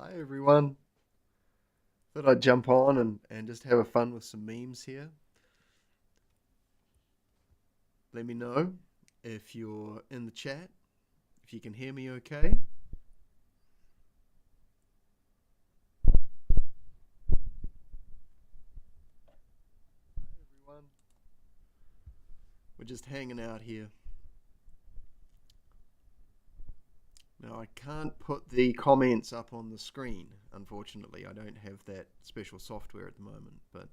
Hi everyone. Thought I'd jump on and just have a fun with some memes here. Let me know if you're in the chat, if you can hear me okay. Hi everyone. We're just hanging out here. Now I can't put the comments up on the screen, unfortunately. I don't have that special software at the moment, but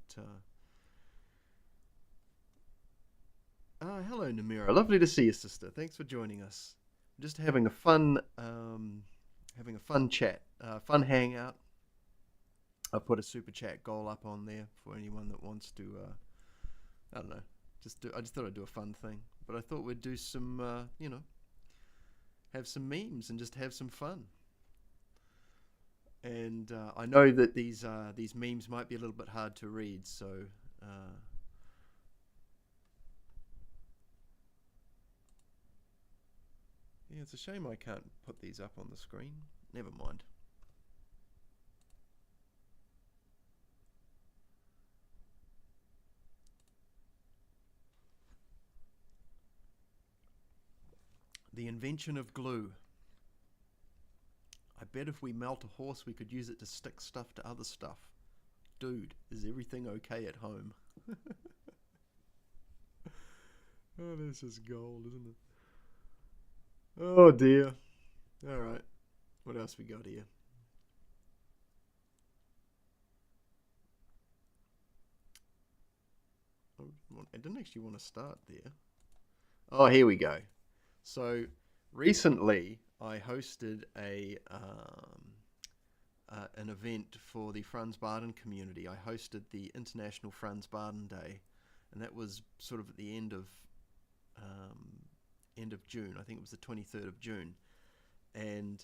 hello Namira. Lovely to see you, sister. Thanks for joining us. Just having a fun chat, fun hangout. I put a super chat goal up on there for anyone that wants to. I don't know. I just thought I'd do a fun thing, but I thought we'd do some. Have some memes and just have some fun. And I know that these memes might be a little bit hard to read, so uh, yeah, it's a shame I can't put these up on the screen. Never mind. The invention of glue. I bet if we melt a horse, we could use it to stick stuff to other stuff. Dude, is everything okay at home? Oh, this is gold, isn't it? Oh dear. All right. What else we got here? Oh, I didn't actually want to start there. Oh, here we go. So recently, I hosted an event for the Franz Barden community. I hosted the International Franz Barden Day, and that was sort of at the um, end of June. I think it was the 23rd of June, and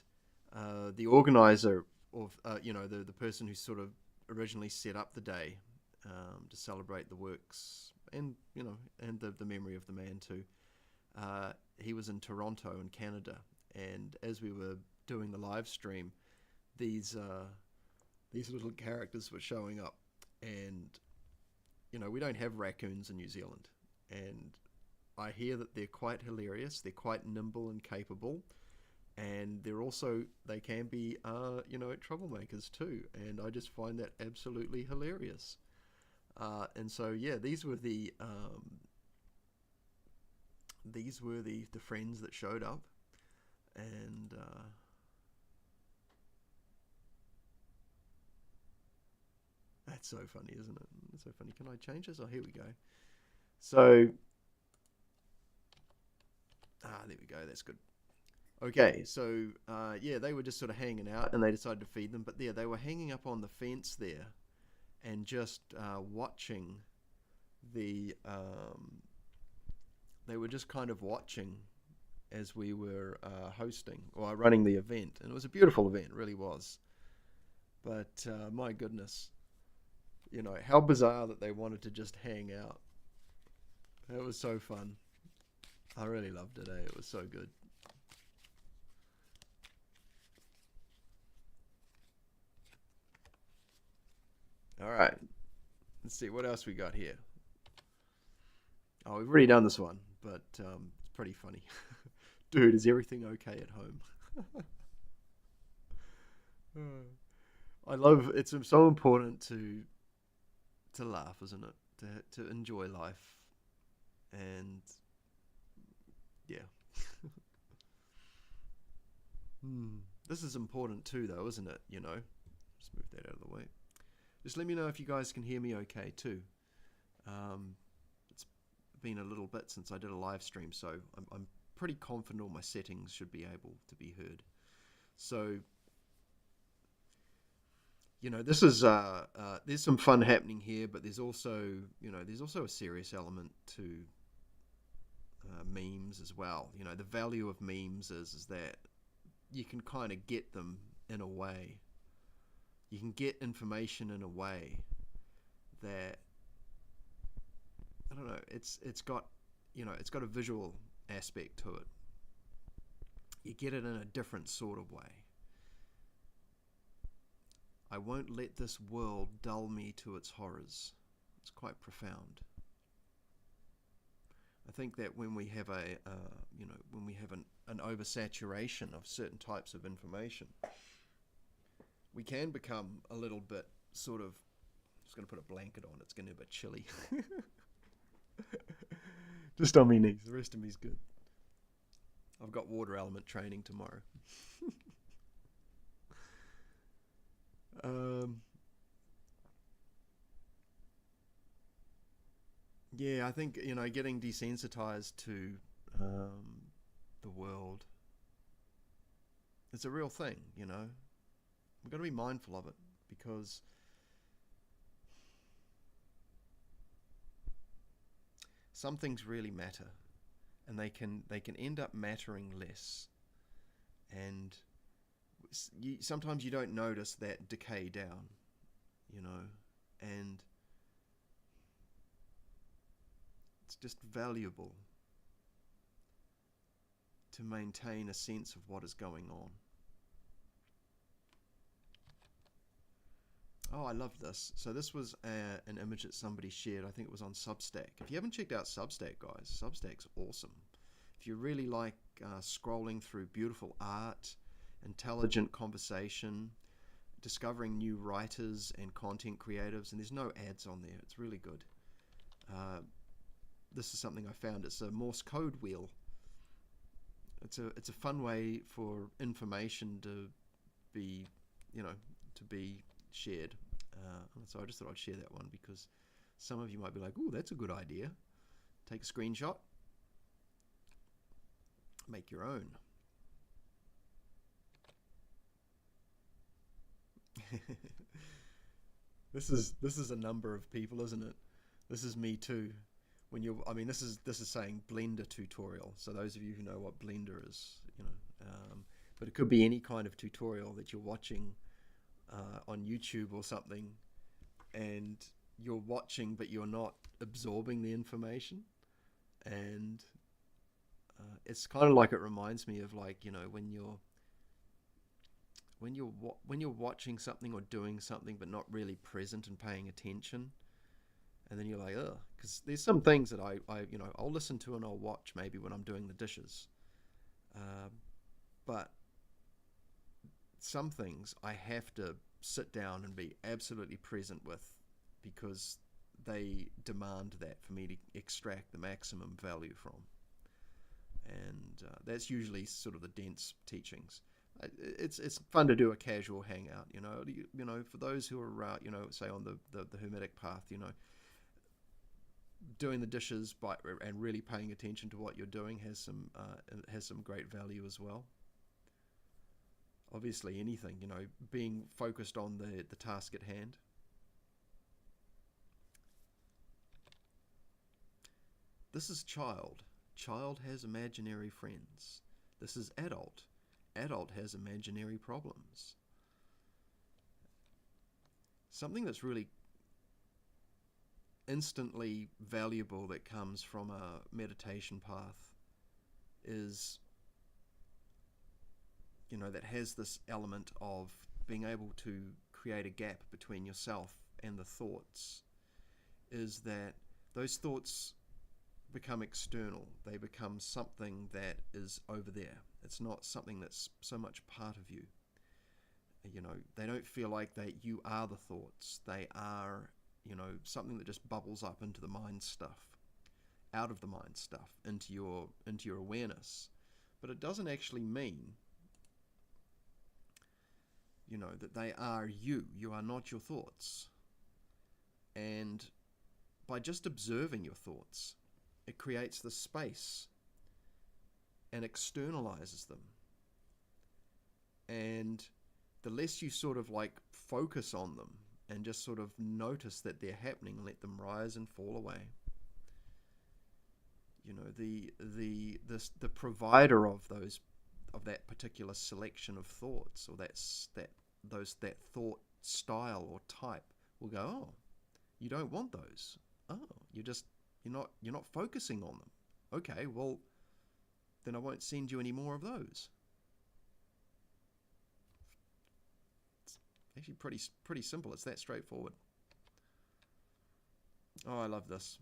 the organizer of the person who sort of originally set up the day to celebrate the works and the memory of the man too. He was in Toronto in Canada, and as we were doing the live stream, these uh, these little characters were showing up, and we don't have raccoons in New Zealand, and I hear that they're quite hilarious. They're quite nimble and capable, and they can be troublemakers too, and I just find that absolutely hilarious. And so yeah, these were the friends that showed up, and that's so funny, isn't it? It's so funny. Can I change this? Oh, here we go. So there we go. That's good. Okay, so yeah, they were just sort of hanging out, and they decided to feed them. But yeah, they were hanging up on the fence there, and just watching the. They were just kind of watching as we were hosting or running the event, and it was a beautiful event, it really was. But my goodness, how bizarre that they wanted to just hang out. It was so fun. I really loved it. It was so good. All right, let's see what else we got here. Oh, we've already done this one, but it's pretty funny. Dude, is everything okay at home? I love it's so important to laugh, isn't it? To enjoy life, and yeah. Hmm. This is important too, though, isn't it? Just move that out of the way. Just let me know if you guys can hear me okay too. It's been a little bit since I did a live stream, so I'm pretty confident all my settings should be able to be heard. So this is there's some fun happening here, but there's also a serious element to memes as well. The value of memes is that you can kind of get them in a way. You can get information in a way that I don't know. It's got a visual aspect to it. You get it in a different sort of way. I won't let this world dull me to its horrors. It's quite profound. I think that when we have an oversaturation of certain types of information, we can become a little bit sort of, I'm just going to put a blanket on, it's going to be a bit chilly. Just on me knees, the rest of me's good. I've got water element training tomorrow. Yeah, I think, getting desensitized to the world, it's a real thing, We've got to be mindful of it, because some things really matter, and they can end up mattering less. And sometimes you don't notice that decay down, and it's just valuable to maintain a sense of what is going on. Oh, I love this. So this was an image that somebody shared. I think it was on Substack. If you haven't checked out Substack, guys, Substack's awesome. If you really like scrolling through beautiful art, intelligent conversation, discovering new writers and content creatives, and there's no ads on there. It's really good. This is something I found. It's a Morse code wheel. It's a fun way for information to be, to be shared. So I just thought I'd share that one, because some of you might be like, "Ooh, that's a good idea." Take a screenshot, make your own. This is a number of people, isn't it? This is me too. This is saying Blender tutorial. So those of you who know what Blender is, but it could be any kind of tutorial that you're watching on YouTube or something, and you're watching but you're not absorbing the information. And it's kind of like, it reminds me of, like, when you're watching something or doing something but not really present and paying attention, and then you're like, ugh, because there's some things that I'll listen to and I'll watch maybe when I'm doing the dishes, but some things I have to sit down and be absolutely present with, because they demand that for me to extract the maximum value from. And that's usually sort of the dense teachings. It's fun to do a casual hangout, for those who are, say on the hermetic path, doing the dishes and really paying attention to what you're doing has some great value as well. Obviously anything, being focused on the task at hand. This is child. Child has imaginary friends. This is adult. Adult has imaginary problems. Something that's really instantly valuable that comes from a meditation path is, that has this element of being able to create a gap between yourself and the thoughts, is that those thoughts become external. They become something that is over there. It's not something that's so much part of you. They don't feel like you are the thoughts. They are, something that just bubbles up into the mind stuff, out of the mind stuff, into your awareness. But it doesn't actually mean, that they are you. You are not your thoughts. And by just observing your thoughts, it creates the space and externalizes them. And the less you sort of like focus on them and just sort of notice that they're happening, let them rise and fall away. The provider of that particular selection of thoughts, or that thought style or type, will go, oh, you don't want those. Oh, you're not focusing on them. Okay, well, then I won't send you any more of those. Actually, pretty simple. It's that straightforward. Oh, I love this.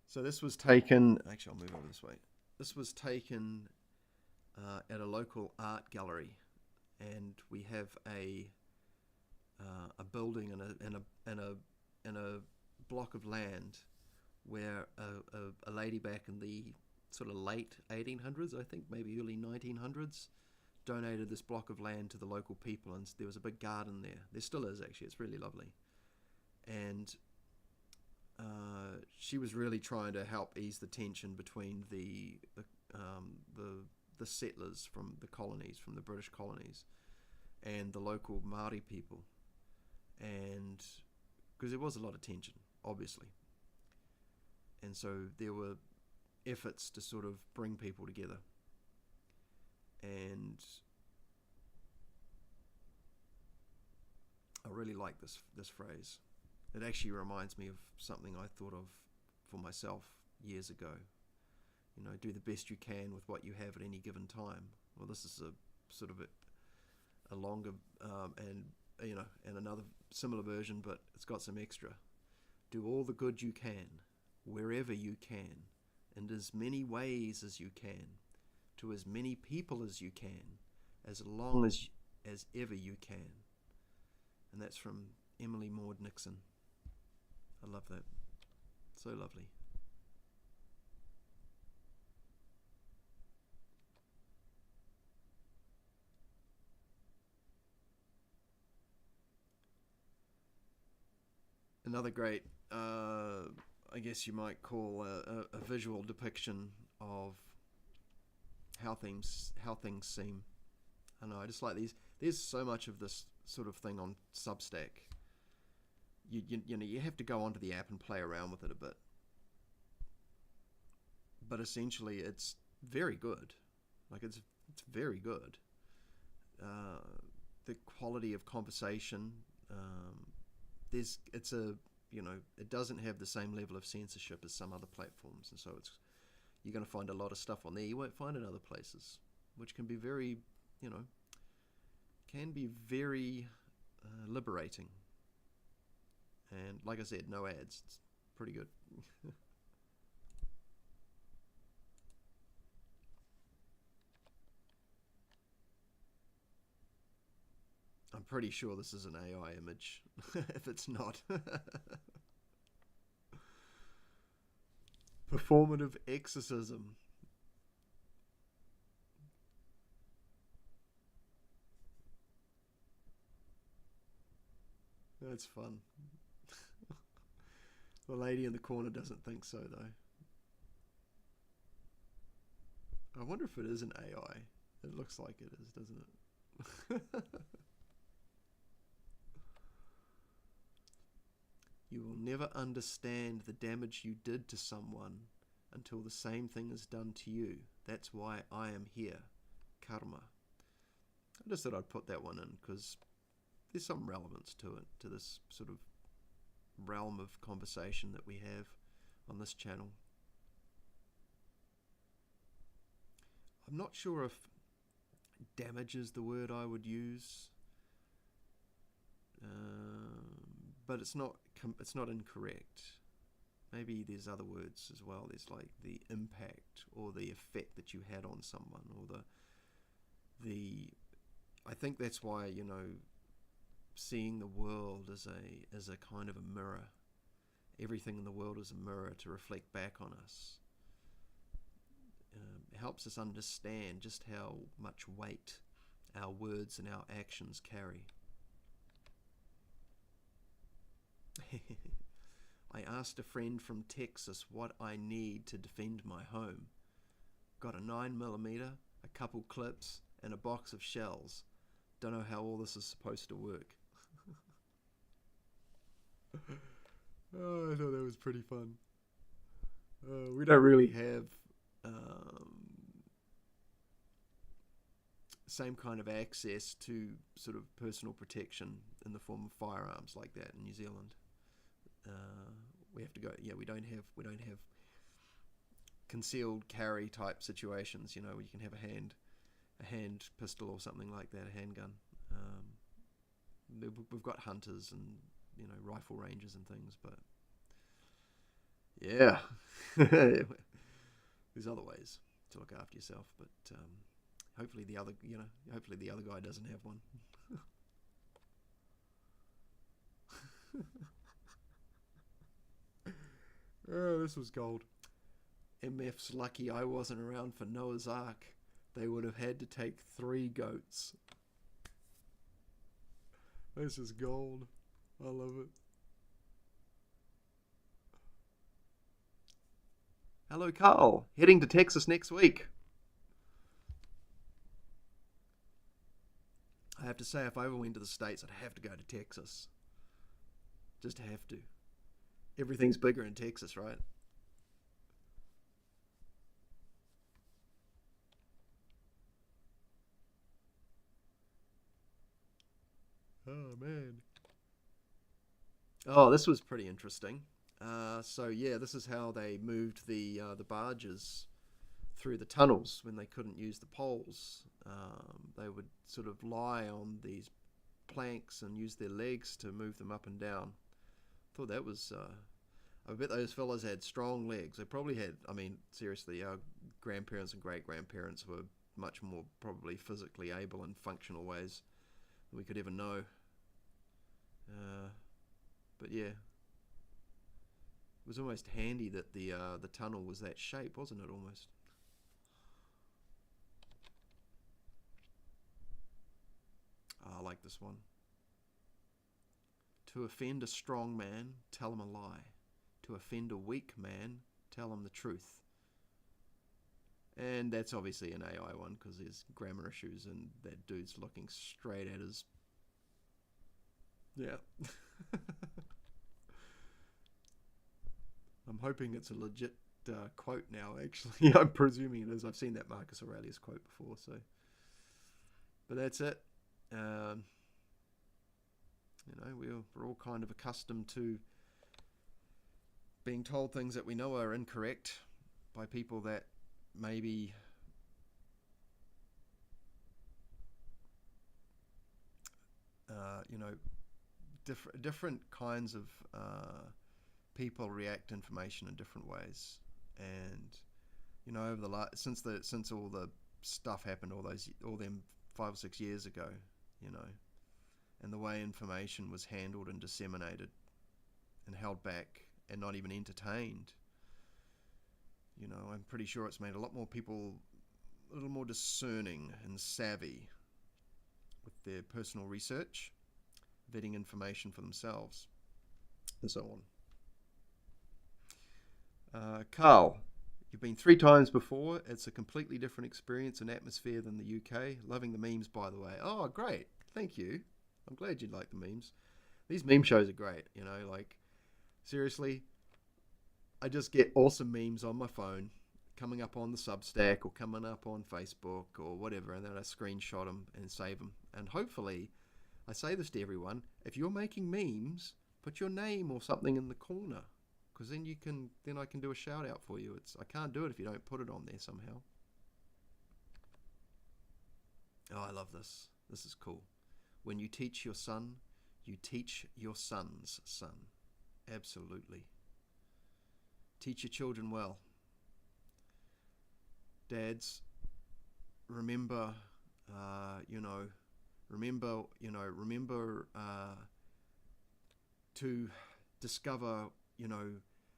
So this was taken. Actually, I'll move over this way. This was taken at a local art gallery, and we have a building and a block of land where a lady back in the sort of late 1800s, I think, maybe early 1900s, donated this block of land to the local people, and there was a big garden there. There still is, actually. It's really lovely. And she was really trying to help ease the tension between the settlers from the colonies, from the British colonies, and the local Maori people. And because there was a lot of tension, obviously. And so there were efforts to sort of bring people together. And I really like this phrase. It actually reminds me of something I thought of for myself years ago. You know, do the best you can with what you have at any given time. Well, this is a sort of a longer and another similar version, but it's got some extra. Do all the good you can, wherever you can, in as many ways as you can, to as many people as you can, as long as ever you can. And that's from Emily Maud Nixon. I love that. So lovely. Another great, I guess you might call a visual depiction of how things seem. I know, I just like these. There's so much of this sort of thing on Substack. You know, you have to go onto the app and play around with it a bit. But essentially, it's very good. Like, it's very good. The quality of conversation, it doesn't have the same level of censorship as some other platforms, and so you're going to find a lot of stuff on there you won't find in other places, which can be very liberating. And like I said, no ads. It's pretty good. I'm pretty sure this is an AI image, if it's not. Performative exorcism. That's fun. The lady in the corner doesn't think so, though. I wonder if it is an AI. It looks like it is, doesn't it? You will never understand the damage you did to someone until the same thing is done to you. That's why I am here. Karma. I just thought I'd put that one in because there's some relevance to it, to this sort of realm of conversation that we have on this channel. I'm not sure if damage is the word I would use, but it's not incorrect. Maybe there's other words as well. There's like the impact or the effect that you had on someone, or the I think that's why, you know, seeing the world as a kind of a mirror. Everything in the world is a mirror to reflect back on us. It helps us understand just how much weight our words and our actions carry. I asked a friend from Texas what I need to defend my home. Got a 9mm, a couple clips, and a box of shells. Don't know how all this is supposed to work. Oh, I thought that was pretty fun. We don't really have same kind of access to sort of personal protection in the form of firearms like that in New Zealand. We have to go. Yeah, we don't have concealed carry type situations. You know, where you can have a a hand pistol or something like that, a handgun. We've got hunters and rifle ranges and things, but yeah, there's other ways to look after yourself. But hopefully the other guy doesn't have one. Oh, this was gold. MF's lucky I wasn't around for Noah's Ark. They would have had to take 3 goats. This is gold. I love it. Hello, Carl. Heading to Texas next week. I have to say, if I ever went to the States, I'd have to go to Texas. Just have to. Everything's bigger in Texas, right? Oh, man. Oh, this was pretty interesting. So yeah, this is how they moved the barges through the tunnels when they couldn't use the poles. They would sort of lie on these planks and use their legs to move them up and down. Thought that was. I bet those fellas had strong legs. They probably had. I mean, seriously, our grandparents and great grandparents were much more probably physically able in functional ways than we could ever know. But yeah, it was almost handy that the tunnel was that shape, wasn't it? Almost. I like this one. To offend a strong man, tell him a lie. To offend a weak man, tell him the truth. And that's obviously an AI one because there's grammar issues and that dude's looking straight at his. Yeah. I'm hoping it's a legit quote now, actually. I'm presuming it is. I've seen that Marcus Aurelius quote before, so. But that's it. We're all kind of accustomed to being told things that we know are incorrect by people that maybe different kinds of people react to information in different ways. And over the since all the stuff happened, all them 5 or 6 years ago, and the way information was handled and disseminated and held back and not even entertained, I'm pretty sure it's made a lot more people a little more discerning and savvy with their personal research, vetting information for themselves, and so on. Carl, you've been 3 times before. It's a completely different experience and atmosphere than the UK. Loving the memes, by the way. Oh, great. Thank you. I'm glad you like the memes. These meme shows are great, seriously, I just get awesome memes on my phone coming up on the Substack or coming up on Facebook or whatever, and then I screenshot them and save them. And hopefully, I say this to everyone, if you're making memes, put your name or something in the corner, because then I can do a shout out for you. I can't do it if you don't put it on there somehow. Oh, I love this. This is cool. When you teach your son, you teach your son's son. Absolutely. Teach your children well. Dads, remember to discover,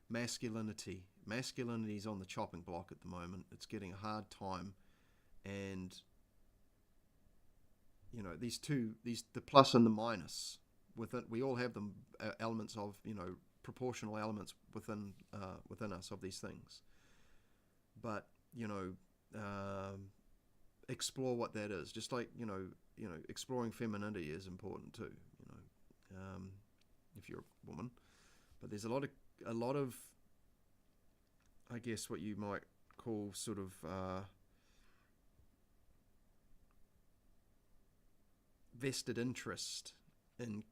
masculinity. Masculinity is on the chopping block at the moment. It's getting a hard time, and the plus and the minus within. We all have them elements of proportional elements within us of these things, but explore what that is. Just like exploring femininity is important too. If you're a woman, but there's a lot of I guess what you might call sort of vested interest in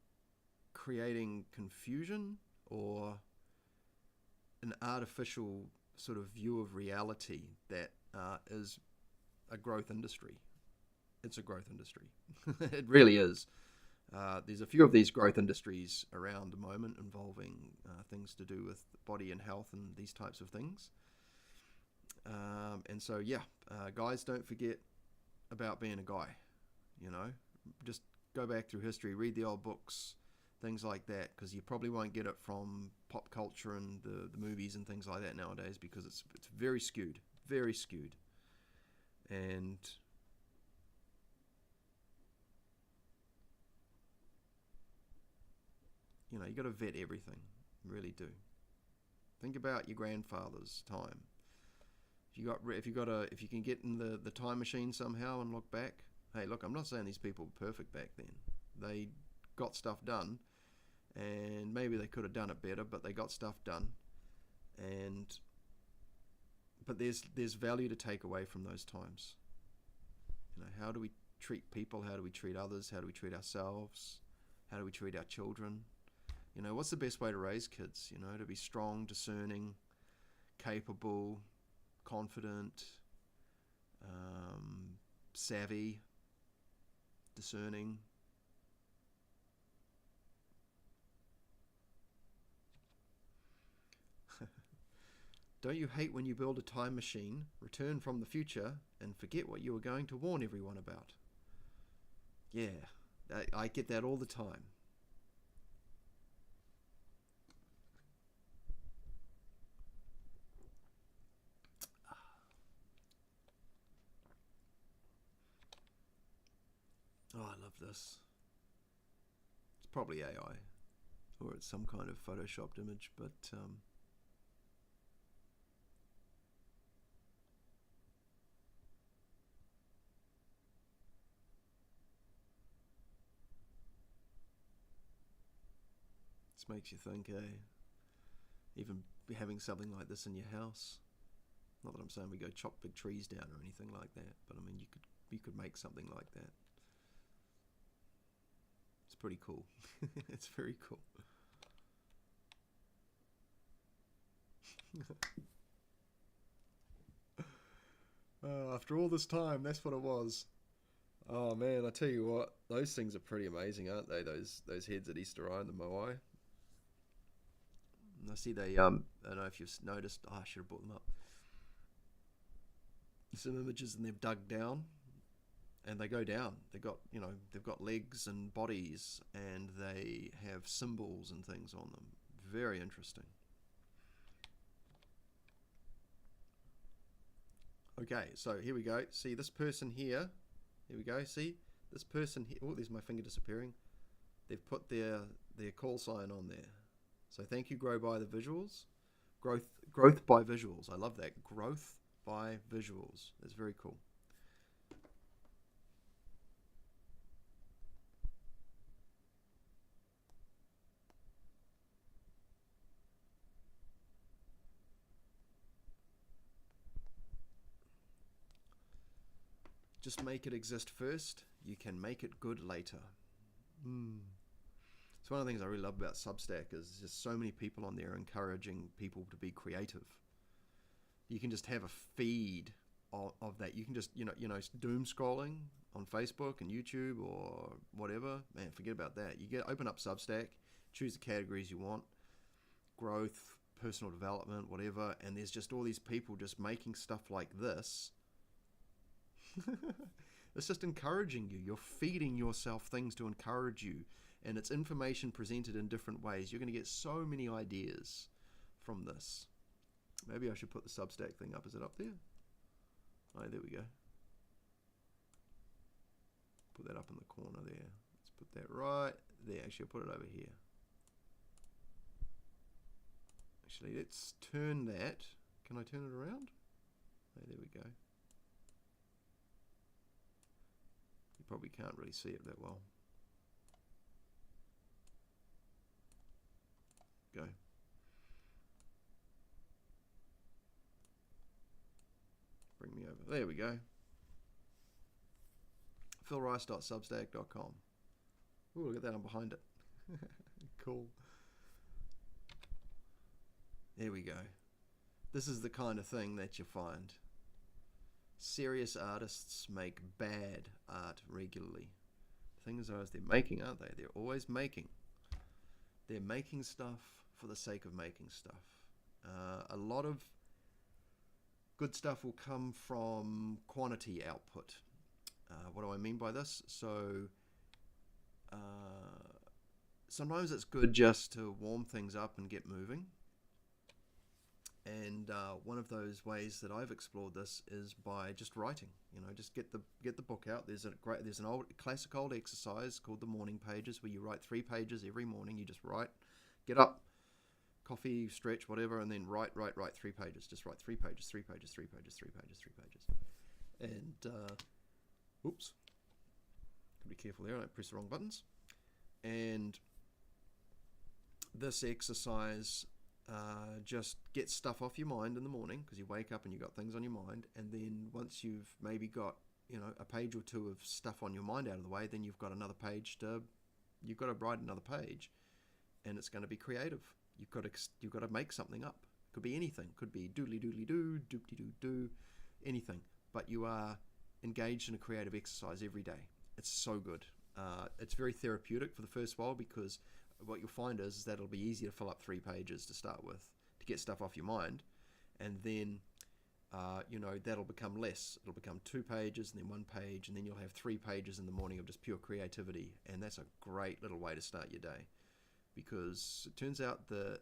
creating confusion or an artificial sort of view of reality that is a growth industry. it's a growth industry. It really is. There's a few of these growth industries around the moment involving things to do with body and health and these types of things. And so, yeah, guys, don't forget about being a guy. You know, just go back through history, read the old books, things like that, because you probably won't get it from pop culture and the movies and things like that nowadays, because it's very skewed, very skewed. And you know, you got to vet everything, you really do. Think about your grandfather's time. If you can get in the time machine somehow and look back. Hey, look, I'm not saying these people were perfect back then. They got stuff done, and maybe they could have done it better, but they got stuff done. But there's value to take away from those times. You know, how do we treat people? How do we treat others? How do we treat ourselves? How do we treat our children? You know, what's the best way to raise kids? You know, to be strong, discerning, capable, confident, savvy, discerning. Don't you hate when you build a time machine, return from the future, and forget what you were going to warn everyone about? Yeah, I get that all the time. Oh, I love this. It's probably AI, or it's some kind of photoshopped image, but this makes you think, eh? Even having something like this in your house. Not that I'm saying we go chop big trees down or anything like that, but I mean you could make something like that. It's pretty cool. It's very cool. After all this time, that's what it was. Oh man, I tell you what, those things are pretty amazing, aren't they? Those heads at Easter Eye and the Moai. And I see they I don't know if you've noticed. Oh, I should have brought them up. Some images, and they've dug down, and they go down. They've got legs and bodies, and they have symbols and things on them. Very interesting. Okay, so here we go. See this person here. Here we go. See this person here. Oh, there's my finger disappearing. They've put their call sign on there. So thank you, Grow by the Visuals. Growth by Visuals. I love that. Growth by Visuals. That's very cool. Just make it exist first. You can make it good later. It's one of the things I really love about Substack is just so many people on there encouraging people to be creative. You can just have a feed of that. You can just, doom scrolling on Facebook and YouTube or whatever. Man, forget about that. Open up Substack, choose the categories you want, growth, personal development, whatever, and there's just all these people just making stuff like this. It's just encouraging you. You're feeding yourself things to encourage you, and it's information presented in different ways. You're going to get so many ideas from this. Maybe I should put the Substack thing up. Is it up there? Oh, there we go. Put that up in the corner there. Let's put that right there. Actually, I'll put it over here. Actually, let's turn that. Can I turn it around? Oh, there we go. You probably can't really see it that well. Go. Bring me over. There we go. philrice.substack.com. Ooh, look at that, I'm behind it. Cool. There we go. This is the kind of thing that you find. serious artists make bad art regularly. The thing is, though, is they're making, aren't they? They're always making. They're making stuff for the sake of making stuff. A lot of good stuff will come from quantity output. What do I mean by this? So sometimes it's good just to warm things up and get moving. And one of those ways that I've explored this is by just writing. You know, just get the book out. There's an old classic old exercise called the morning pages, where you write 3 pages every morning. You just write, get up, coffee, stretch, whatever, and then write 3 pages. Just write 3 pages, 3 pages, 3 pages, 3 pages, 3 pages. And oops, gotta be careful there. I don't press the wrong buttons. And this exercise just get stuff off your mind in the morning, because you wake up and you've got things on your mind, and then once you've maybe got, you know, a page or 2 of stuff on your mind out of the way, then you've got to write another page, and it's going to be creative. You've got to make something up. Could be anything. Could be doodly doodly doo, doopty doo doo, anything. But you are engaged in a creative exercise every day. It's so good. It's very therapeutic for the first while, because what you'll find is that it'll be easy to fill up 3 pages to start with, to get stuff off your mind, and then you know, that'll become less. It'll become 2 pages, and then 1 page, and then you'll have 3 pages in the morning of just pure creativity. And that's a great little way to start your day, because it turns out that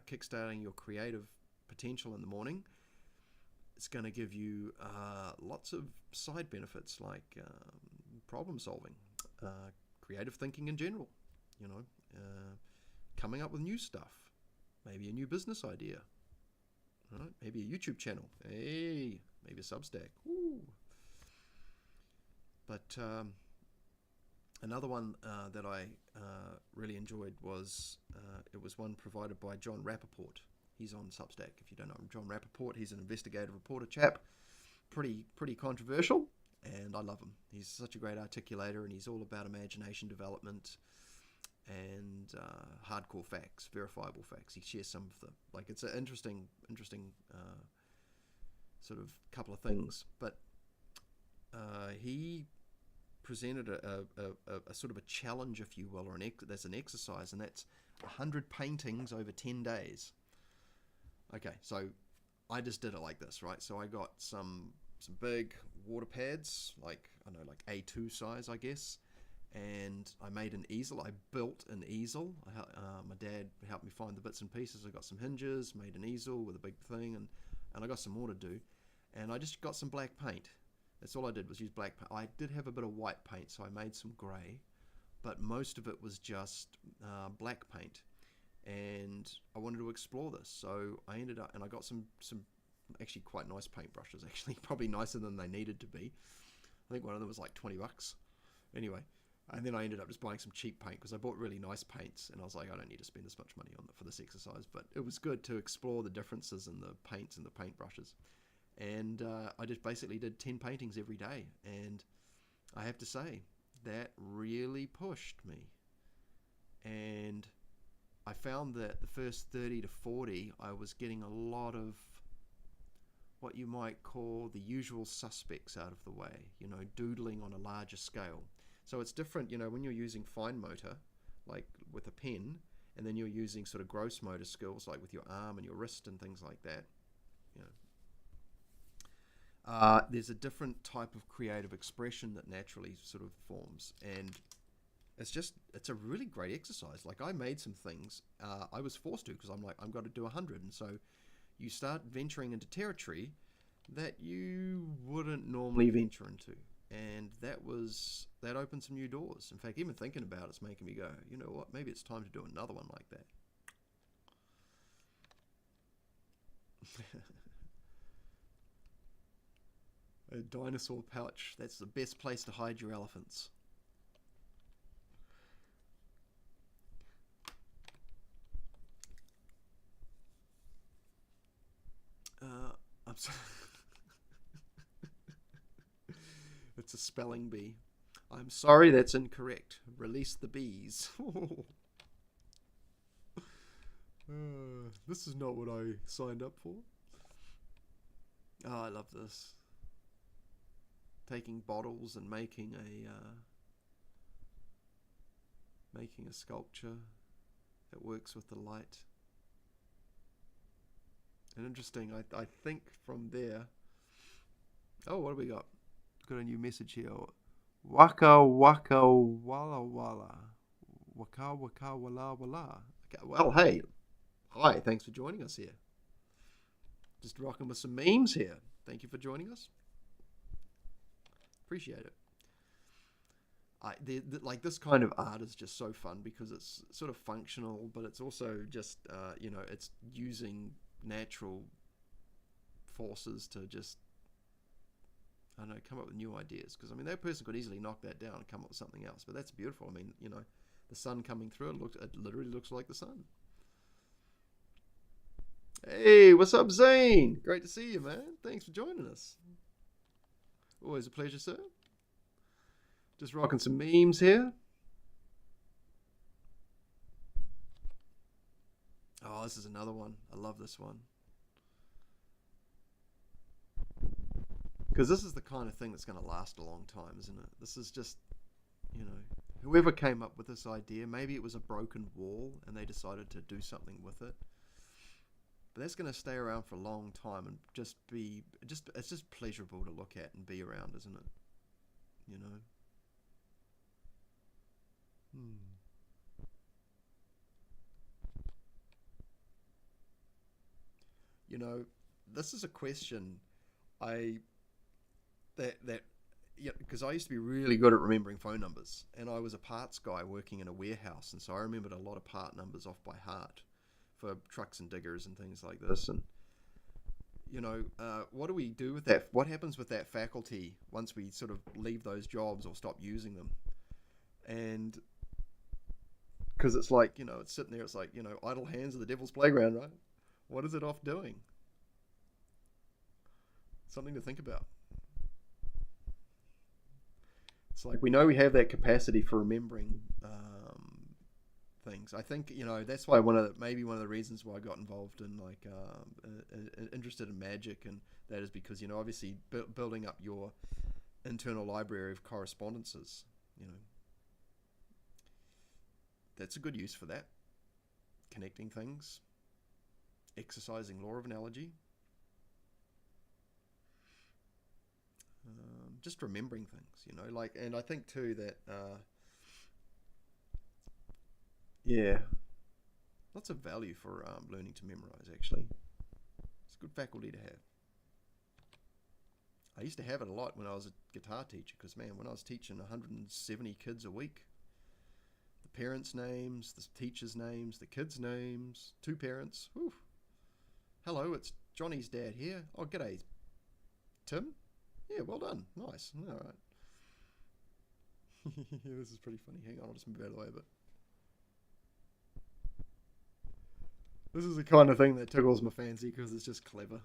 kickstarting your creative potential in the morning, it's going to give you lots of side benefits, like problem solving, creative thinking in general, you know, coming up with new stuff, maybe a new business idea, right? Maybe a YouTube channel, hey, maybe a Substack. Woo. But another one that I really enjoyed was it was one provided by John Rappaport. He's on Substack. If you don't know him, John Rappaport, he's an investigative reporter chap, pretty controversial, and I love him. He's such a great articulator, and he's all about imagination development and hardcore facts, verifiable facts. He shares some of them. Like, it's an interesting sort of couple of things. But he presented a sort of a challenge, if you will, or that's an exercise, and that's 100 paintings over 10 days. Okay, so I just did it like this, right? So I got some big water pads, like, I don't know, like A2 size, I guess, and I made an easel. I built an easel. My dad helped me find the bits and pieces. I got some hinges, made an easel with a big thing, and I got some more to do, and I just got some black paint. That's all I did, was use black paint. I did have a bit of white paint, so I made some grey, but most of it was just black paint. And I wanted to explore this, so I ended up, and I got some actually quite nice paintbrushes, actually, probably nicer than they needed to be. I think one of them was like $20. Anyway, and then I ended up just buying some cheap paint, because I bought really nice paints, and I was like, I don't need to spend this much money on for this exercise, but it was good to explore the differences in the paints and the paintbrushes. And I just basically did 10 paintings every day, and I have to say, that really pushed me. And I found that the first 30 to 40, I was getting a lot of what you might call the usual suspects out of the way, you know, doodling on a larger scale. So it's different, you know, when you're using fine motor, like with a pen, and then you're using sort of gross motor skills, like with your arm and your wrist and things like that, you know. There's a different type of creative expression that naturally sort of forms, and it's a really great exercise. Like, I made some things, I was forced to, because I'm like, I've got to do 100, and so you start venturing into territory that you wouldn't normally venture into, and that opened some new doors. In fact, even thinking about it's making me go, you know what, maybe it's time to do another one like that. A dinosaur pouch, that's the best place to hide your elephants. I'm sorry. It's a spelling bee. I'm sorry, that's incorrect. Release the bees. This is not what I signed up for. Oh, I love this. taking bottles and making a sculpture that works with the light. And interesting, I think from there. Oh, what do we got? Got a new message here. Waka waka wala wala. Waka waka wala wala. Okay, well, hey. Hi, thanks for joining us here. Just rocking with some memes here. Thank you for joining us. Appreciate it. Like this kind of art is just so fun because it's sort of functional, but it's also just, it's using natural forces to just, I don't know, come up with new ideas. Because, I mean, that person could easily knock that down and come up with something else, but that's beautiful. I mean, the sun coming through, it literally looks like the sun. Hey, what's up, Zane? Great to see you, man. Thanks for joining us. Always a pleasure, sir. Just rocking some memes here. Oh, this is another one. I love this one. Because this is the kind of thing that's going to last a long time, isn't it? This is just, whoever came up with this idea, maybe it was a broken wall and they decided to do something with it. But that's going to stay around for a long time and it's just pleasurable to look at and be around, isn't it? This is a question because I used to be really good at remembering phone numbers, and I was a parts guy working in a warehouse, and so I remembered a lot of part numbers off by heart for trucks and diggers and things like this. And what do we do with that? What happens with that faculty once we sort of leave those jobs or stop using them? And because it's like, it's sitting there, it's like, idle hands are the devil's playground, right? What is it off doing? Something to think about. It's like we know we have that capacity for remembering things. I think that's why maybe one of the reasons why I got involved in interested in magic, and that is because obviously building up your internal library of correspondences. That's a good use for that. Connecting things, exercising law of analogy. Just remembering things, and I think too that, lots of value for learning to memorize, actually. It's a good faculty to have. I used to have it a lot when I was a guitar teacher, because, man, when I was teaching 170 kids a week, the parents' names, the teachers' names, the kids' names, two parents, whew. Hello, it's Johnny's dad here. Oh, g'day, Tim. Yeah, well done. Nice. All right. Yeah, this is pretty funny. Hang on, I'll just move out of the way a bit. This is the kind of thing that tickles my fancy because it's just clever.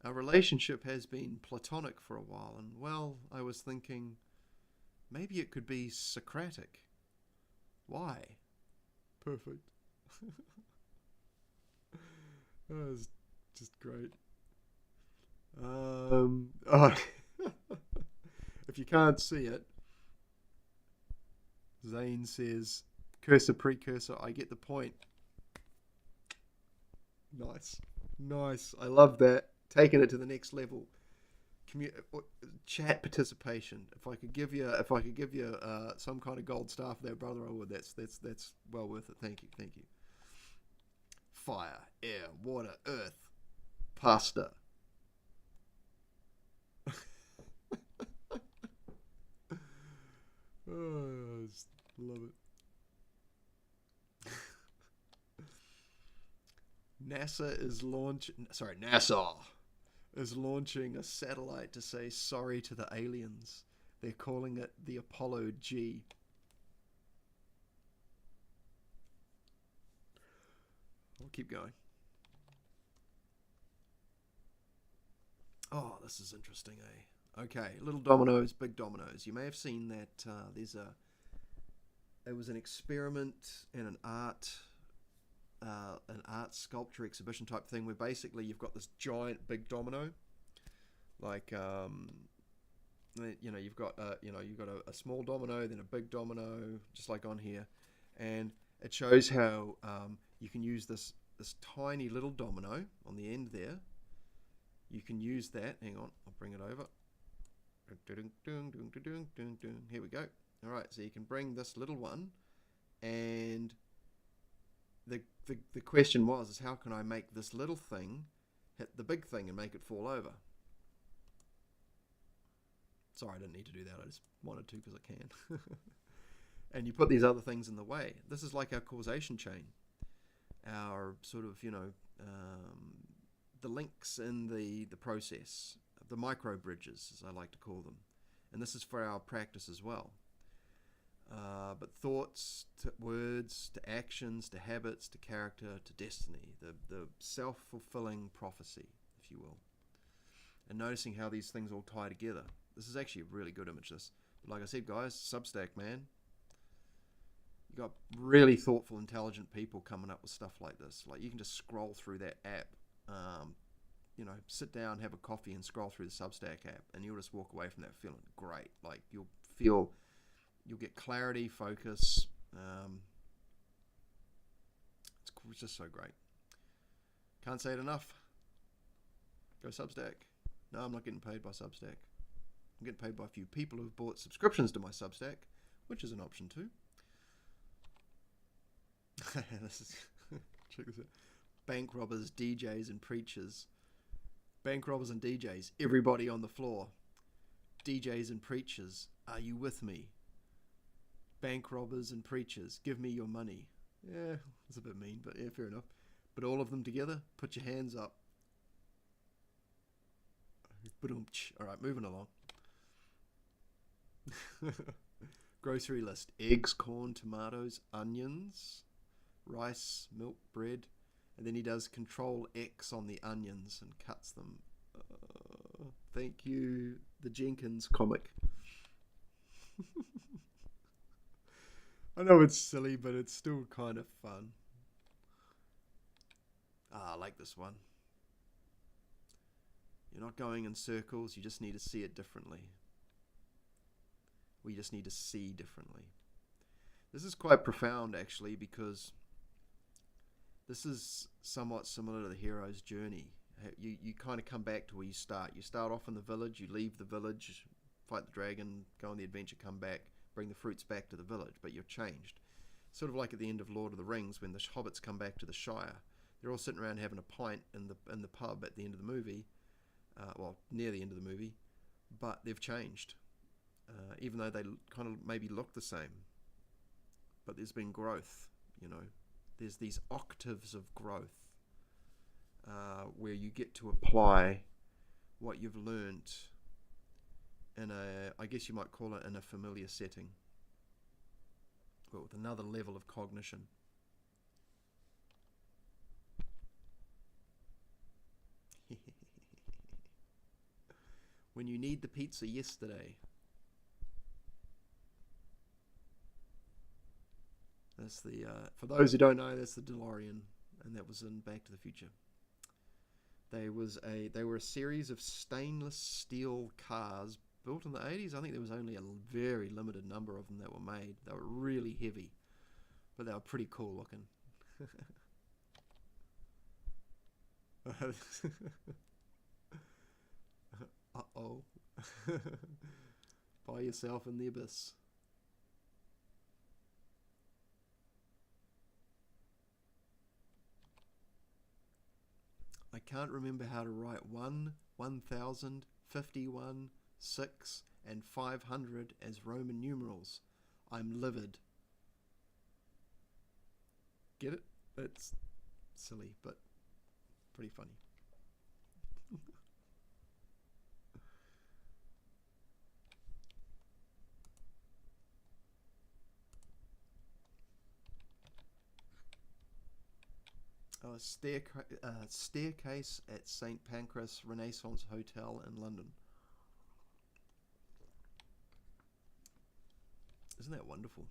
Our relationship has been platonic for a while, and, well, I was thinking maybe it could be Socratic. Why? Perfect. That was just great. If you can't see it, Zane says, cursor precursor, I get the point. Nice. I love that. Taking it to the next level. Chat participation. If I could give you some kind of gold star for that, brother, I would. That's well worth it. Thank you. Fire, air, water, earth, pasta. Oh, I just love it. NASA is launching a satellite to say sorry to the aliens. They're calling it the Apollo G. I'll keep going. Oh, this is interesting, eh? Okay, little dominoes, big dominoes. You may have seen that it was an experiment in an art an art sculpture exhibition type thing where basically you've got this giant big domino, like you've got a small domino, then a big domino, just like on here, and it shows how you can use this tiny little domino on the end there. You can use that. Hang on, I'll bring it over. Here we go. All right, so you can bring this little one, and the question is how can I make this little thing hit the big thing and make it fall over? Sorry, I didn't need to do that. I just wanted to because I can. And you put these other things in the way. This is like our causation chain, our sort of, the links in the process, the micro bridges, as I like to call them. And this is for our practice as well. But thoughts to words to actions to habits to character to destiny, the self-fulfilling prophecy, if you will. And noticing how these things all tie together. This is actually a really good image, this. But like I said, guys, Substack, man. You got really thoughtful, intelligent people coming up with stuff like this. Like, you can just scroll through that app. Sit down, have a coffee, and scroll through the Substack app, and you'll just walk away from that feeling great. Like, you'll get clarity, focus. It's just so great. Can't say it enough. Go Substack. No, I'm not getting paid by Substack. I'm getting paid by a few people who've bought subscriptions to my Substack, which is an option too. Check this out. Bank robbers, DJs, and preachers. Bank robbers and DJs, everybody on the floor. DJs and preachers, are you with me? Bank robbers and preachers, give me your money. Yeah, that's a bit mean, but yeah, fair enough. But all of them together, put your hands up. All right, moving along. Grocery list: eggs, corn, tomatoes, onions, rice, milk, bread. And then he does Control X on the onions and cuts them. Thank you, the Jenkins comic. I know it's silly, but it's still kind of fun. I like this one. You're not going in circles, you just need to see it differently. We just need to see differently. This is quite profound, actually, because this is somewhat similar to the hero's journey. You kind of come back to where you start. You start off in the village, you leave the village, fight the dragon, go on the adventure, come back, bring the fruits back to the village, but you're changed. Sort of like at the end of Lord of the Rings, when the hobbits come back to the Shire. They're all sitting around having a pint in the pub at the end of the movie, near the end of the movie, but they've changed. Even though they kind of maybe look the same. But there's been growth, There's these octaves of growth where you get to apply what you've learnt in I guess you might call it in a familiar setting, but with another level of cognition. When you need the pizza yesterday. That's the for those who don't know, that's the DeLorean, and that was in Back to the Future. They were a series of stainless steel cars built in the 80s. I think there was only a very limited number of them that were made. They were really heavy, but they were pretty cool looking. Uh-oh. By yourself in the abyss. I can't remember how to write 1, 1,000, 51, 6, and 500 as Roman numerals. I'm livid. Get it? It's silly, but pretty funny. Staircase at St. Pancras Renaissance Hotel in London. Isn't that wonderful?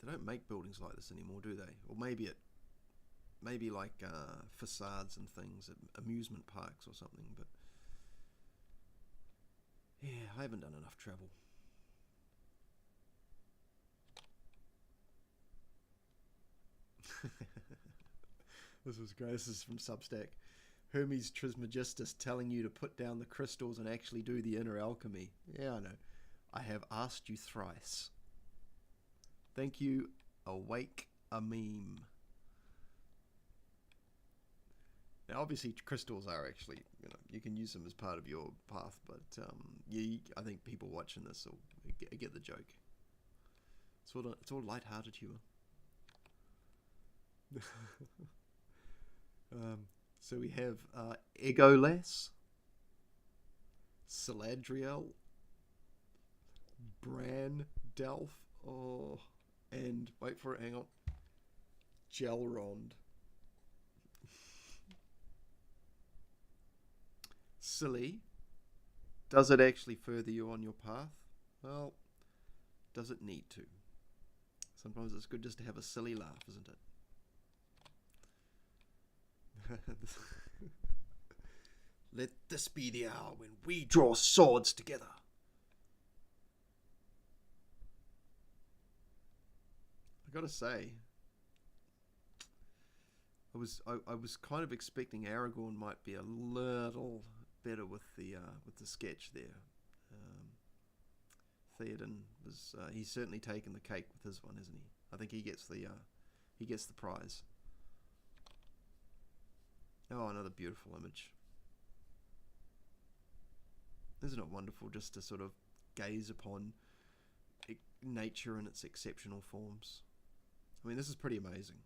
They don't make buildings like this anymore, do they? Or maybe like facades and things at amusement parks or something. But yeah, I haven't done enough travel. This was great. This is from Substack. Hermes Trismegistus telling you to put down the crystals and actually do the inner alchemy. Yeah, I know. I have asked you thrice. Thank you. Awake a meme. Now, obviously, crystals are actually, you can use them as part of your path, but yeah, I think people watching this will get the joke. It's all light-hearted humor. So we have Egolas, Saladriel, Bran, Delph, and wait for it, hang on, Gelrond. Silly. Does it actually further you on your path? Well, does it need to? Sometimes it's good just to have a silly laugh, isn't it? Let this be the hour when we draw swords together. I gotta say, I was kind of expecting Aragorn might be a little better with the sketch there. Theoden was he's certainly taken the cake with his one, isn't he? I think he gets the prize. Oh, another beautiful image. Isn't it wonderful just to sort of gaze upon nature in its exceptional forms? I mean, this is pretty amazing.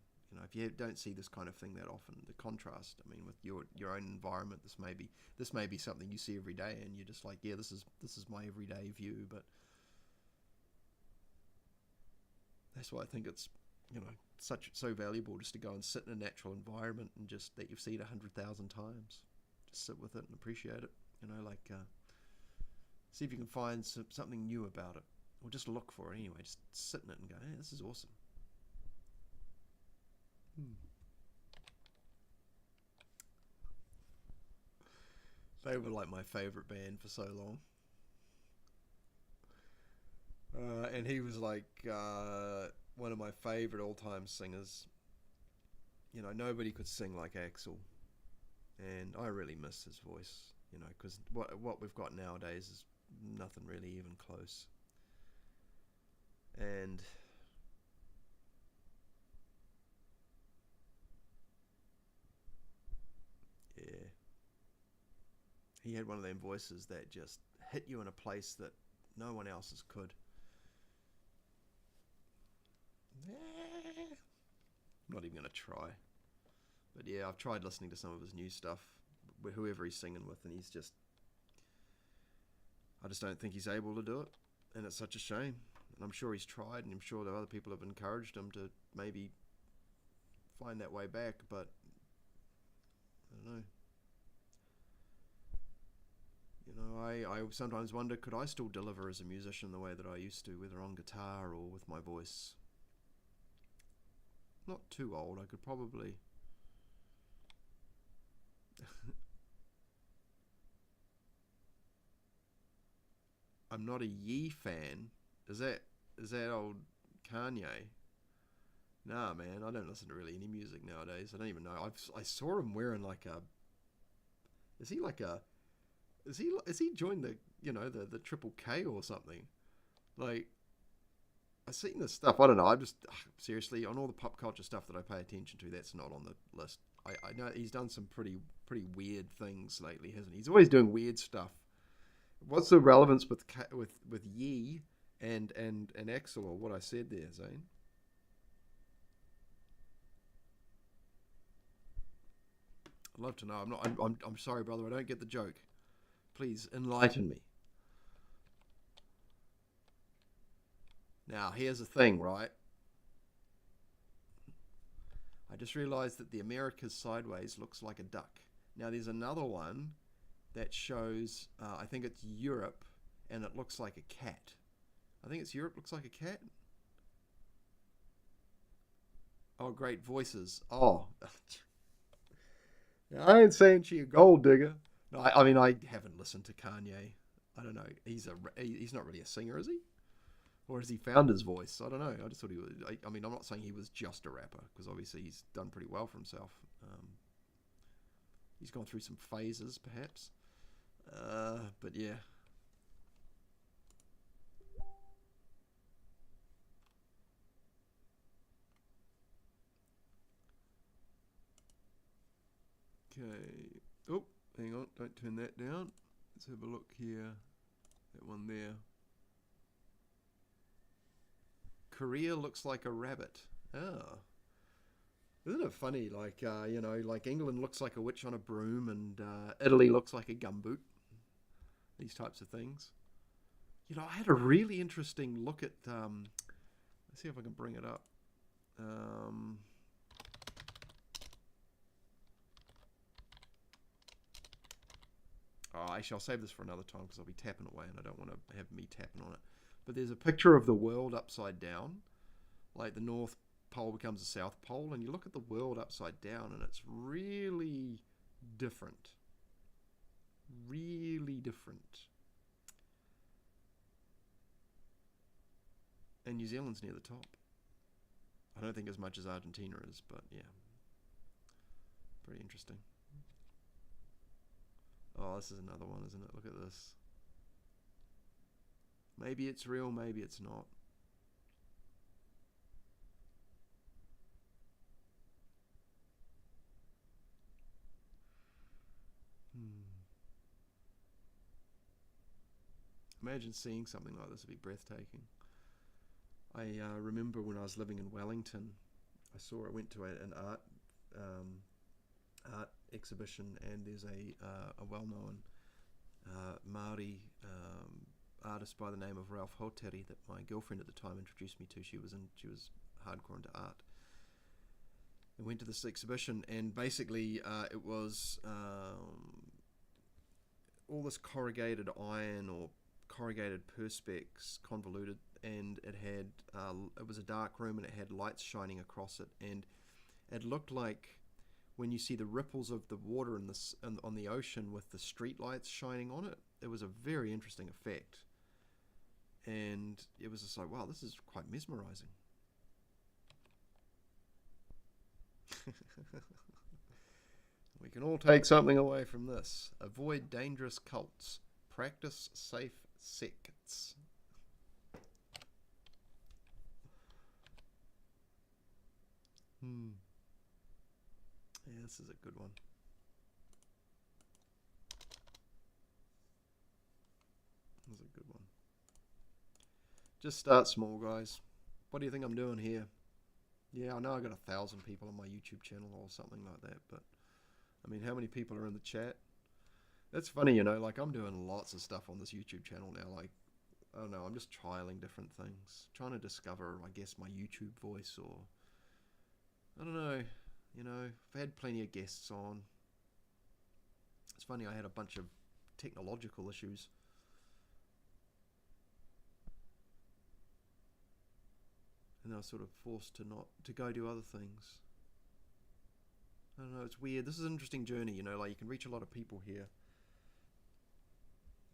If you don't see this kind of thing that often, the contrast, I mean, with your own environment, this may be something you see every day, and you're just like, yeah, this is my everyday view. But that's why I think it's so valuable just to go and sit in a natural environment and just that you've seen 100,000 times, just sit with it and appreciate it. See if you can find something new about it, or just look for it anyway. Just sit in it and go, hey, this is awesome. They were like my favourite band for so long. And he was like one of my favourite all-time singers. Nobody could sing like Axl. And I really miss his voice, because what we've got nowadays is nothing really even close. And yeah, he had one of them voices that just hit you in a place that no one else's could. I'm not even going to try. But yeah, I've tried listening to some of his new stuff, whoever he's singing with, and I just don't think he's able to do it. And it's such a shame. And I'm sure he's tried, and I'm sure that other people have encouraged him to maybe find that way back, but I don't know. I sometimes wonder, could I still deliver as a musician the way that I used to, whether on guitar or with my voice? Not too old, I could probably... I'm not a Yee fan. Is that old Kanye? Nah, man, I don't listen to really any music nowadays. I don't even know. I saw him wearing like a... Is he joined the the Triple K or something? Like, I've seen this stuff. I don't know. I'm just seriously, on all the pop culture stuff that I pay attention to, that's not on the list. I know he's done some pretty weird things lately, hasn't he? He's always doing weird stuff. What's the relevance with Yee and Axl, or what I said there, Zane? I'd love to know. I'm sorry, brother. I don't get the joke. Please enlighten me. Now, here's the thing, right? I just realized that the Americas sideways looks like a duck. Now, there's another one that shows, I think it's Europe, and it looks like a cat. I think it's Europe looks like a cat. Oh, great voices. Oh, I ain't saying she a gold digger. No, I mean, I haven't listened to Kanye. I don't know. He's not really a singer, is he? Or has he found his voice? I don't know. I just thought he was. I mean, I'm not saying he was just a rapper, because obviously he's done pretty well for himself. He's gone through some phases, perhaps. But yeah. Okay. Oh, hang on. Don't turn that down. Let's have a look here. That one there. Korea looks like a rabbit. Oh. Isn't it funny? Like, like England looks like a witch on a broom, and Italy looks like a gumboot. These types of things. I had a really interesting look at. Let's see if I can bring it up. Actually, I'll save this for another time because I'll be tapping away, and I don't want to have me tapping on it. But there's a picture of the world upside down, like the North Pole becomes the South Pole, and you look at the world upside down, and it's really different. Really different. And New Zealand's near the top. I don't think as much as Argentina is, but yeah. Pretty interesting. Oh, this is another one, isn't it? Look at this. Maybe it's real, maybe it's not. Imagine seeing something like this. Would be breathtaking. I remember when I was living in Wellington, I went to an art exhibition, and there's a well-known Māori artist by the name of Ralph Hoteri that my girlfriend at the time introduced me to. She was hardcore into art. I went to this exhibition, and basically it was all this corrugated iron or corrugated perspex, convoluted, and it was a dark room, and it had lights shining across it, and it looked like when you see the ripples of the water on the ocean with the street lights shining on it. It was a very interesting effect, and it was just like, wow, this is quite mesmerizing. We can all take something away from this. Avoid dangerous cults. Practice safe sects. Yeah, this is a good one. This is a good one. Just start small, guys. What do you think I'm doing here? Yeah, I know I got 1,000 people on my YouTube channel or something like that, but I mean, how many people are in the chat? That's funny, like I'm doing lots of stuff on this YouTube channel now. Like, I don't know, I'm just trialing different things, trying to discover, I guess, my YouTube voice, or I don't know, I've had plenty of guests on. It's funny, I had a bunch of technological issues. And I was sort of forced to go do other things. I don't know, it's weird. This is an interesting journey, like you can reach a lot of people here.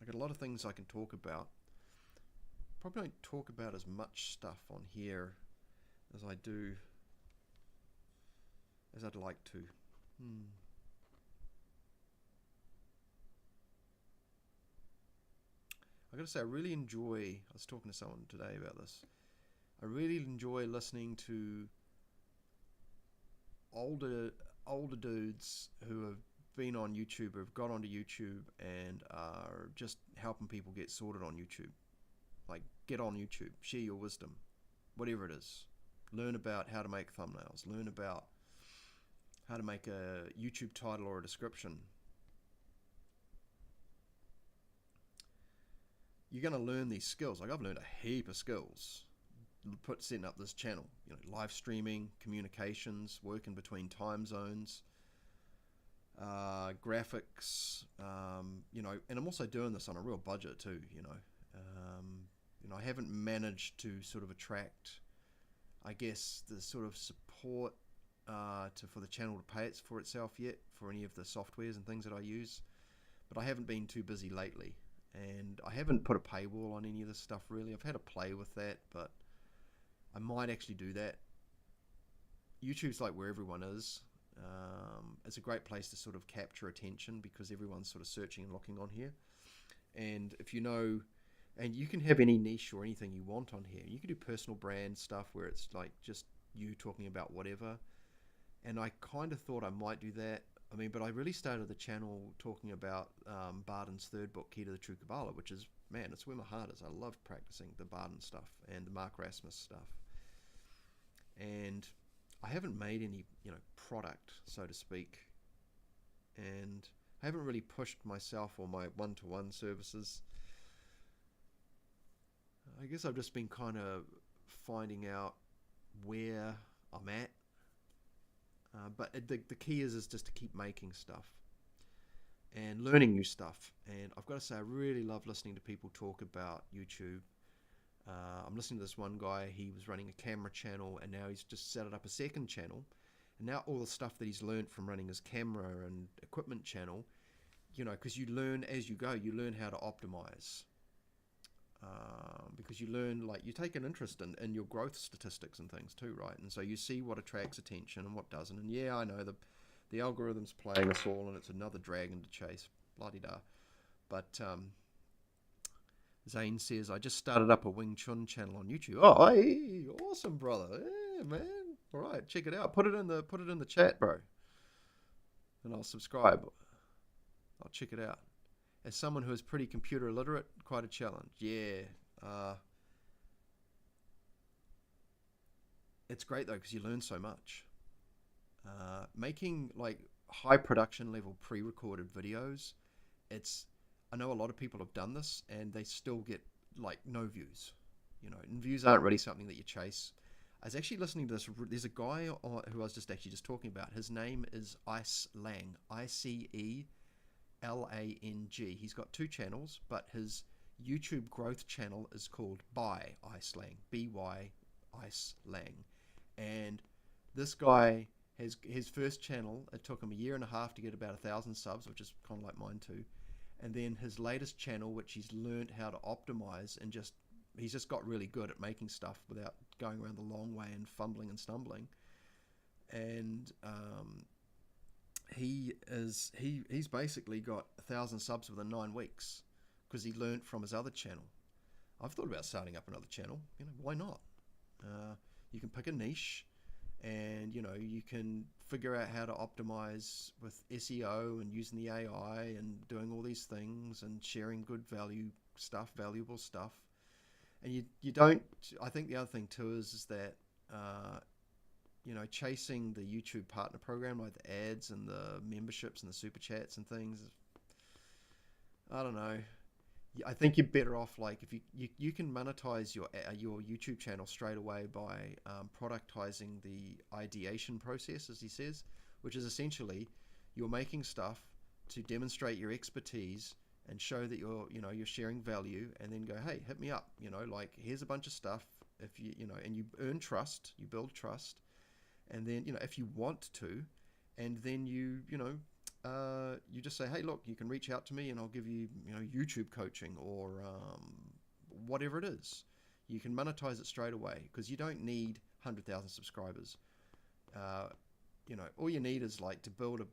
I got a lot of things I can talk about. Probably don't talk about as much stuff on here as I do, as I'd like to. I gotta say, I was talking to someone today about this. I really enjoy listening to older dudes who have been on YouTube, or have got onto YouTube, and are just helping people get sorted on YouTube. Like, get on YouTube, share your wisdom, whatever it is. Learn about how to make thumbnails. Learn about how to make a YouTube title or a description. You're going to learn these skills. Like, I've learned a heap of skills setting up this channel. Live streaming, communications, working between time zones, graphics, and I'm also doing this on a real budget too. I haven't managed to sort of attract, I guess, the sort of support support for the channel to pay for itself yet for any of the softwares and things that I use, but I haven't been too busy lately, and I haven't put a paywall on any of this stuff really. I've had a play with that, but I might actually do that. YouTube's like where everyone is. It's a great place to sort of capture attention because everyone's sort of searching and looking on here. And if you know, and you can have any niche or anything you want on here. You can do personal brand stuff where it's like just you talking about whatever. And I kind of thought I might do that. I mean, but I really started the channel talking about Barden's third book, Key to the True Kabbalah, which is, man, it's where my heart is. I love practicing the Barden stuff and the Mark Rasmus stuff. And I haven't made any, product, so to speak. And I haven't really pushed myself or my one-to-one services. I guess I've just been kind of finding out where I'm at. But the key is just to keep making stuff and learning new stuff. And I've got to say, I really love listening to people talk about YouTube. I'm listening to this one guy. He was running a camera channel, and now he's just set it up a second channel. And now all the stuff that he's learned from running his camera and equipment channel, because you learn as you go, you learn how to optimize. Because you learn, like, you take an interest in your growth statistics and things too, right? And so you see what attracts attention and what doesn't. And yeah, I know the algorithm's playing us all, and it's another dragon to chase, bloody-da. But Zane says, I just started up a Wing Chun channel on YouTube. Oh, hey, awesome, brother. Yeah, man. All right, check it out. Put it in the chat, bro. And I'll subscribe. I'll check it out. As someone who is pretty computer illiterate, quite a challenge. Yeah. It's great, though, because you learn so much. Making, like, high production level pre-recorded videos, I know a lot of people have done this, and they still get, like, no views. And views aren't really something that you chase. I was actually listening to this. There's a guy who I was just talking about. His name is Ice Lang. ICELANG. He's got 2 channels, but his YouTube growth channel is called By Ice Lang. BY Ice Lang. And this guy has his first channel. It took him a year and a half to get about 1,000 subs, which is kind of like mine too. And then his latest channel, which he's learned how to optimize, and he's just got really good at making stuff without going around the long way and fumbling and stumbling. And he's basically got 1,000 subs within 9 weeks because he learned from his other channel. I've thought about starting up another channel. Why not? You can pick a niche, and you can figure out how to optimize with SEO and using the AI and doing all these things and sharing good valuable stuff. And you don't. I think the other thing too is that chasing the YouTube partner program, like the ads and the memberships and the super chats and things, I don't know. I think you're better off, like, if you can monetize your YouTube channel straight away by productizing the ideation process, as he says, which is essentially you're making stuff to demonstrate your expertise and show that you're sharing value, and then go, hey, hit me up, like, here's a bunch of stuff. If and you earn trust, you build trust, and then if you want to, and then you just say, hey, look, you can reach out to me and I'll give you YouTube coaching or whatever it is. You can monetize it straight away because you don't need 100,000 subscribers. All you need is, like, to build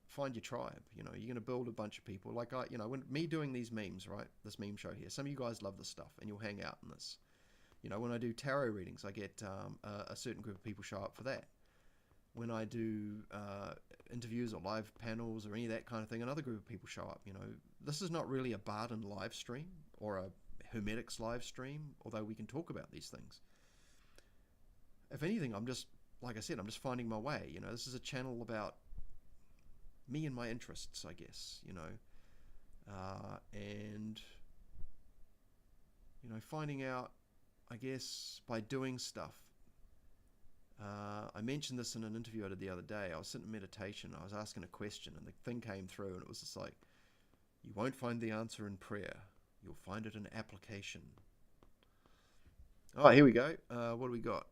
find your tribe. You're going to build a bunch of people. Like, when me doing these memes, right? This meme show here. Some of you guys love this stuff and you'll hang out in this. When I do tarot readings, I get a certain group of people show up for that. When I do interviews or live panels or any of that kind of thing, another group of people show up. This is not really a Barden live stream or a hermetics live stream, although we can talk about these things. If anything, I'm just finding my way. This is a channel about me and my interests, I guess, and finding out, I guess, by doing stuff. I mentioned this in an interview I did the other day. I was sitting in meditation. I was asking a question, and the thing came through, and it was just like, you won't find the answer in prayer. You'll find it in application. Oh, here we go. What do we got?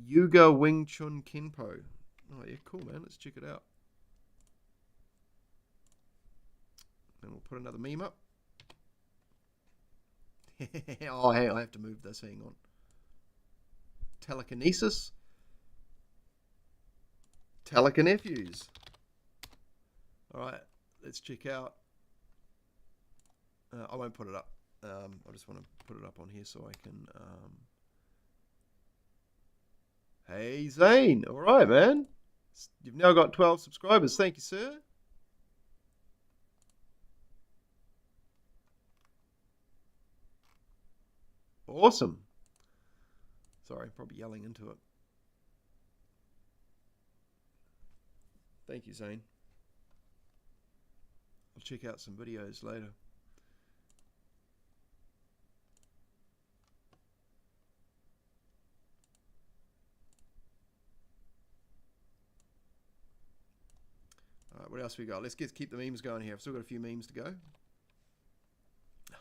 Yuga Wing Chun Kenpo. Oh yeah, cool, man. Let's check it out. And we'll put another meme up. Oh, hey, I have to move this. Hang on. Telekinesis. Telekinephews. All right, let's check out. I won't put it up. I just want to put it up on here so I can. Hey, Zane. All right, man. You've now got 12 subscribers. Thank you, sir. Awesome. Sorry, probably yelling into it. Thank you, Zane. I'll check out some videos later. All right, what else we got? Let's keep the memes going here. I've still got a few memes to go.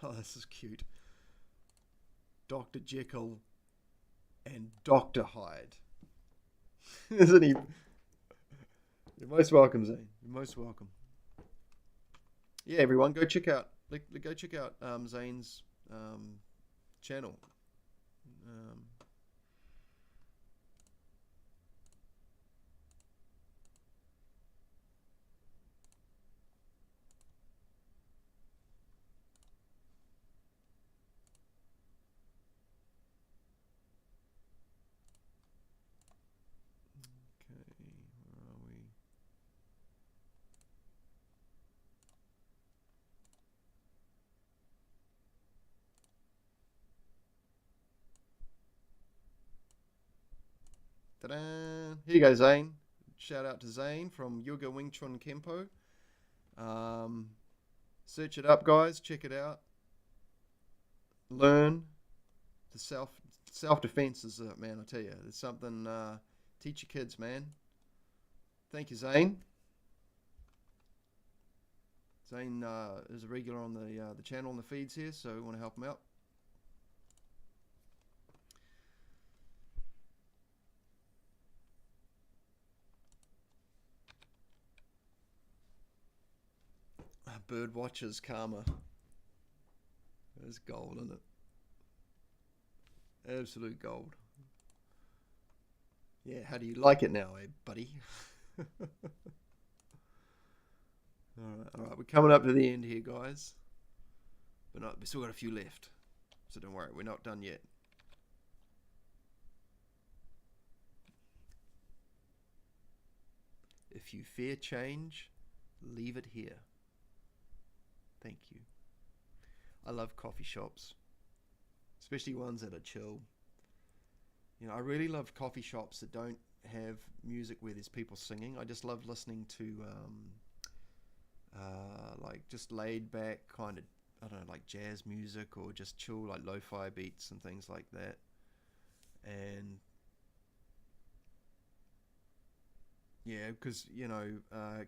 Oh, this is cute. Dr. Jekyll and Dr. Hyde. Isn't he? You're most welcome, Zane. You're most welcome. Yeah, everyone, go check out Zane's channel. Ta-da! Here you go, Zane. Shout out to Zane from Yoga Wing Chun Kenpo. Search it up, guys. Check it out. Learn. The self-defense is it, man. I tell you, it's something. Teach your kids, man. Thank you, Zane. Zane is a regular on the channel and the feeds here, so we want to help him out. Bird watchers karma. There's gold in it. Absolute gold. Yeah, how do you like it now, buddy? All right, we're coming up to the end here, guys. We've still got a few left, so don't worry, we're not done yet. If you fear change, leave it here. Thank you. I love coffee shops, especially ones that are chill. You know, I really love coffee shops that don't have music where there's people singing. I just love listening to like just laid back kind of, I don't know, like jazz music or just chill, like lo-fi beats and things like that. And yeah, because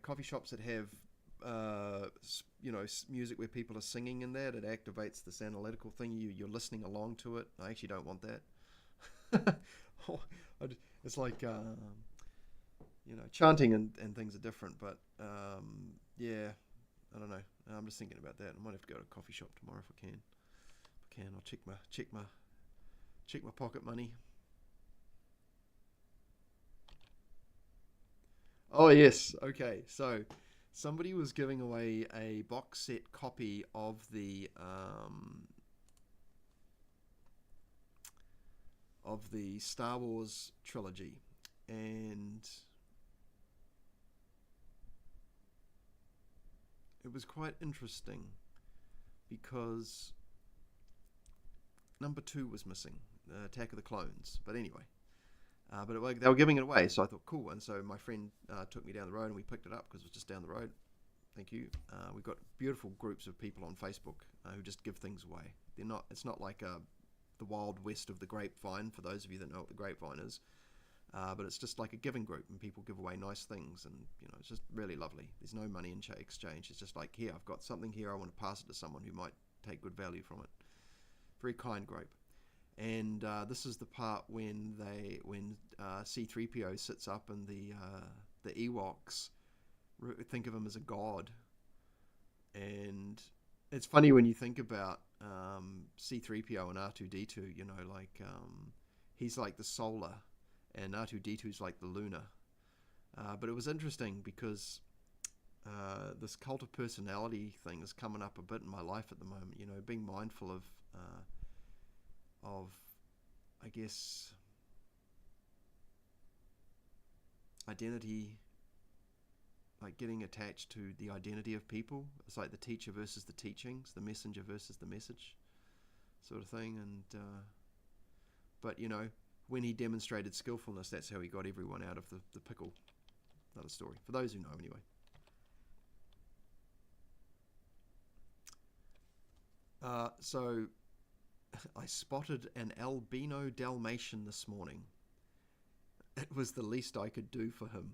coffee shops that have music where people are singing in there, it activates this analytical thing. You're listening along to it. I actually don't want that. It's like chanting and things are different, but yeah, I don't know. I'm just thinking about that. I might have to go to a coffee shop tomorrow if I can. I'll check my pocket money. Oh yes, okay. So somebody was giving away a box set copy of the Star Wars trilogy, and it was quite interesting because number 2 was missing, Attack of the Clones. But anyway, they were giving it away, so I thought cool. And so my friend took me down the road and we picked it up because it was just down the road. Thank you. We've got beautiful groups of people on Facebook who just give things away. It's not like the wild west of the grapevine, for those of you that know what the grapevine is. But it's just like a giving group, and people give away nice things, and it's just really lovely. There's no money in exchange. It's just like, here, I've got something here, I want to pass it to someone who might take good value from it. Very kind group. And this is the part when C-3PO sits up and the Ewoks think of him as a god. And it's funny when you think about C-3PO and R2-D2, you know, like he's like the solar and R2-D2's like the lunar. But it was interesting because this cult of personality thing is coming up a bit in my life at the moment, you know, being mindful of I guess, identity, like getting attached to the identity of people. It's like the teacher versus the teachings, the messenger versus the message sort of thing. And but, you know, when he demonstrated skillfulness, that's how he got everyone out of the pickle. Another story, for those who know anyway. So I spotted an albino Dalmatian this morning. It was the least I could do for him.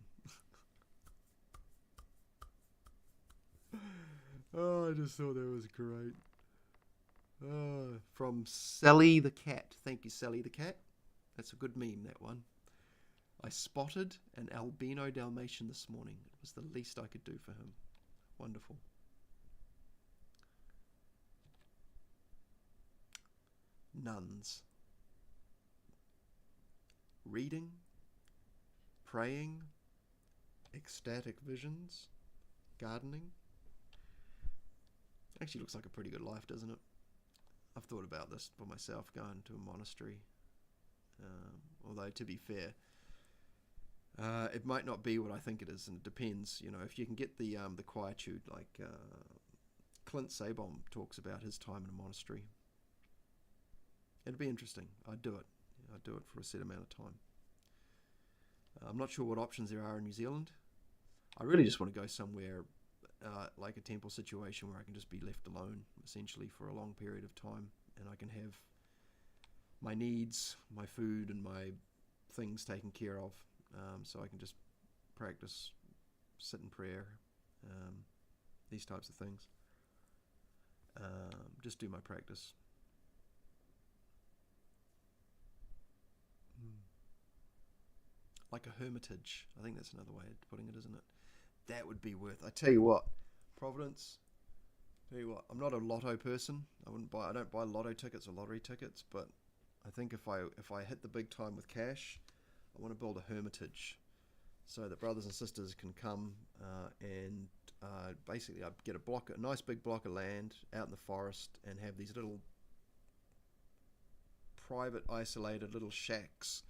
Oh, I just thought that was great. From Sally the Cat. Thank you, Sally the Cat. That's a good meme, that one. I spotted an albino Dalmatian this morning. It was the least I could do for him. Wonderful. Nuns. Reading, praying, ecstatic visions, gardening. Actually looks like a pretty good life, doesn't it? I've thought about this for myself, going to a monastery. Although, to be fair, it might not be what I think it is, and it depends. You know, if you can get the quietude, like Clint Sabom talks about his time in a monastery. It'd be interesting. I'd do it. I'd do it for a set amount of time. I'm not sure what options there are in New Zealand. I really just want to go somewhere like a temple situation where I can just be left alone, essentially, for a long period of time, and I can have my needs, my food, and my things taken care of, so I can just practice, sit in prayer, these types of things. Just do my practice. Like a hermitage. I think that's another way of putting it, isn't it? That would be worth. I tell you what, Providence. Tell you what, I'm not a lotto person. I don't buy lotto tickets or lottery tickets. But I think if I hit the big time with cash, I want to build a hermitage, so that brothers and sisters can come and basically I get a nice big block of land out in the forest and have these little private, isolated little shacks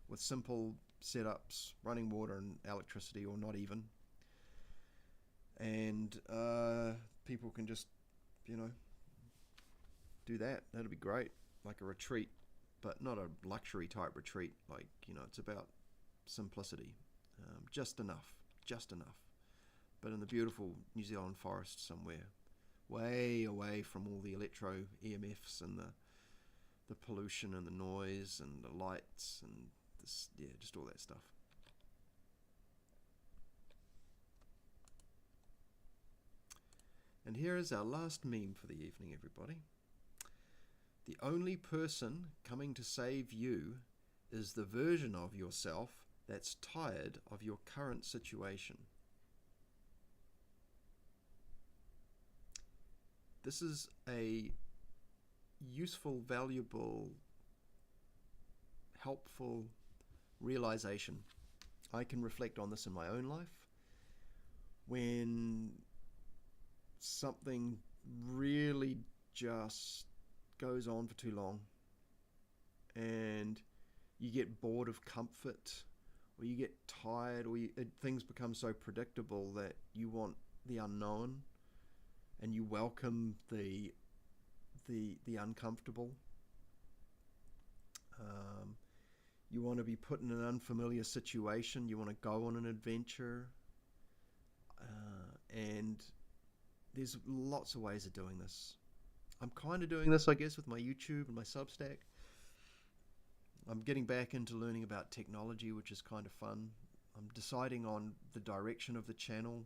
with simple setups, running water and electricity, or not even, and people can just, you know, do that. That'd be great, like a retreat, but not a luxury type retreat. Like, you know, it's about simplicity, just enough, but in the beautiful New Zealand forest somewhere, way away from all the electro EMFs and the pollution and the noise and the lights and just all that stuff. And here is our last meme for the evening, everybody. The only person coming to save you is the version of yourself that's tired of your current situation. This is a useful, valuable, helpful realization. I can reflect on this in my own life. When something really just goes on for too long and you get bored of comfort, or you get tired, or things become so predictable that you want the unknown and you welcome the uncomfortable. You want to be put in an unfamiliar situation. You want to go on an adventure. And there's lots of ways of doing this. I'm kind of doing this, I guess, with my YouTube and my Substack. I'm getting back into learning about technology, which is kind of fun. I'm deciding on the direction of the channel.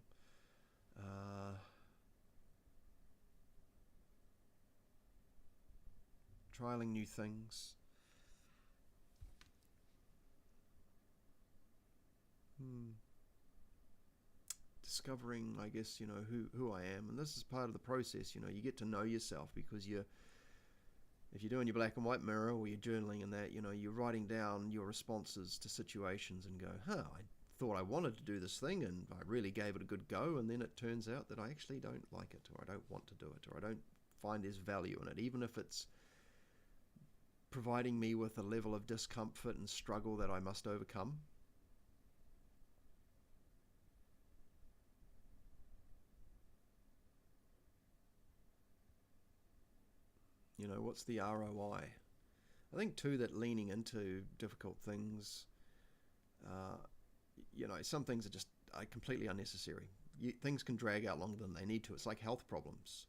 Trialing new things. discovering, I guess, who I am. And this is part of the process. You get to know yourself, because if you're doing your black and white mirror or you're journaling and that, you're writing down your responses to situations and go, I thought I wanted to do this thing and I really gave it a good go, and then it turns out that I actually don't like it, or I don't want to do it, or I don't find there's value in it, even if it's providing me with a level of discomfort and struggle that I must overcome. What's the ROI? I think too that leaning into difficult things, some things are completely unnecessary. Things can drag out longer than they need to. It's like health problems.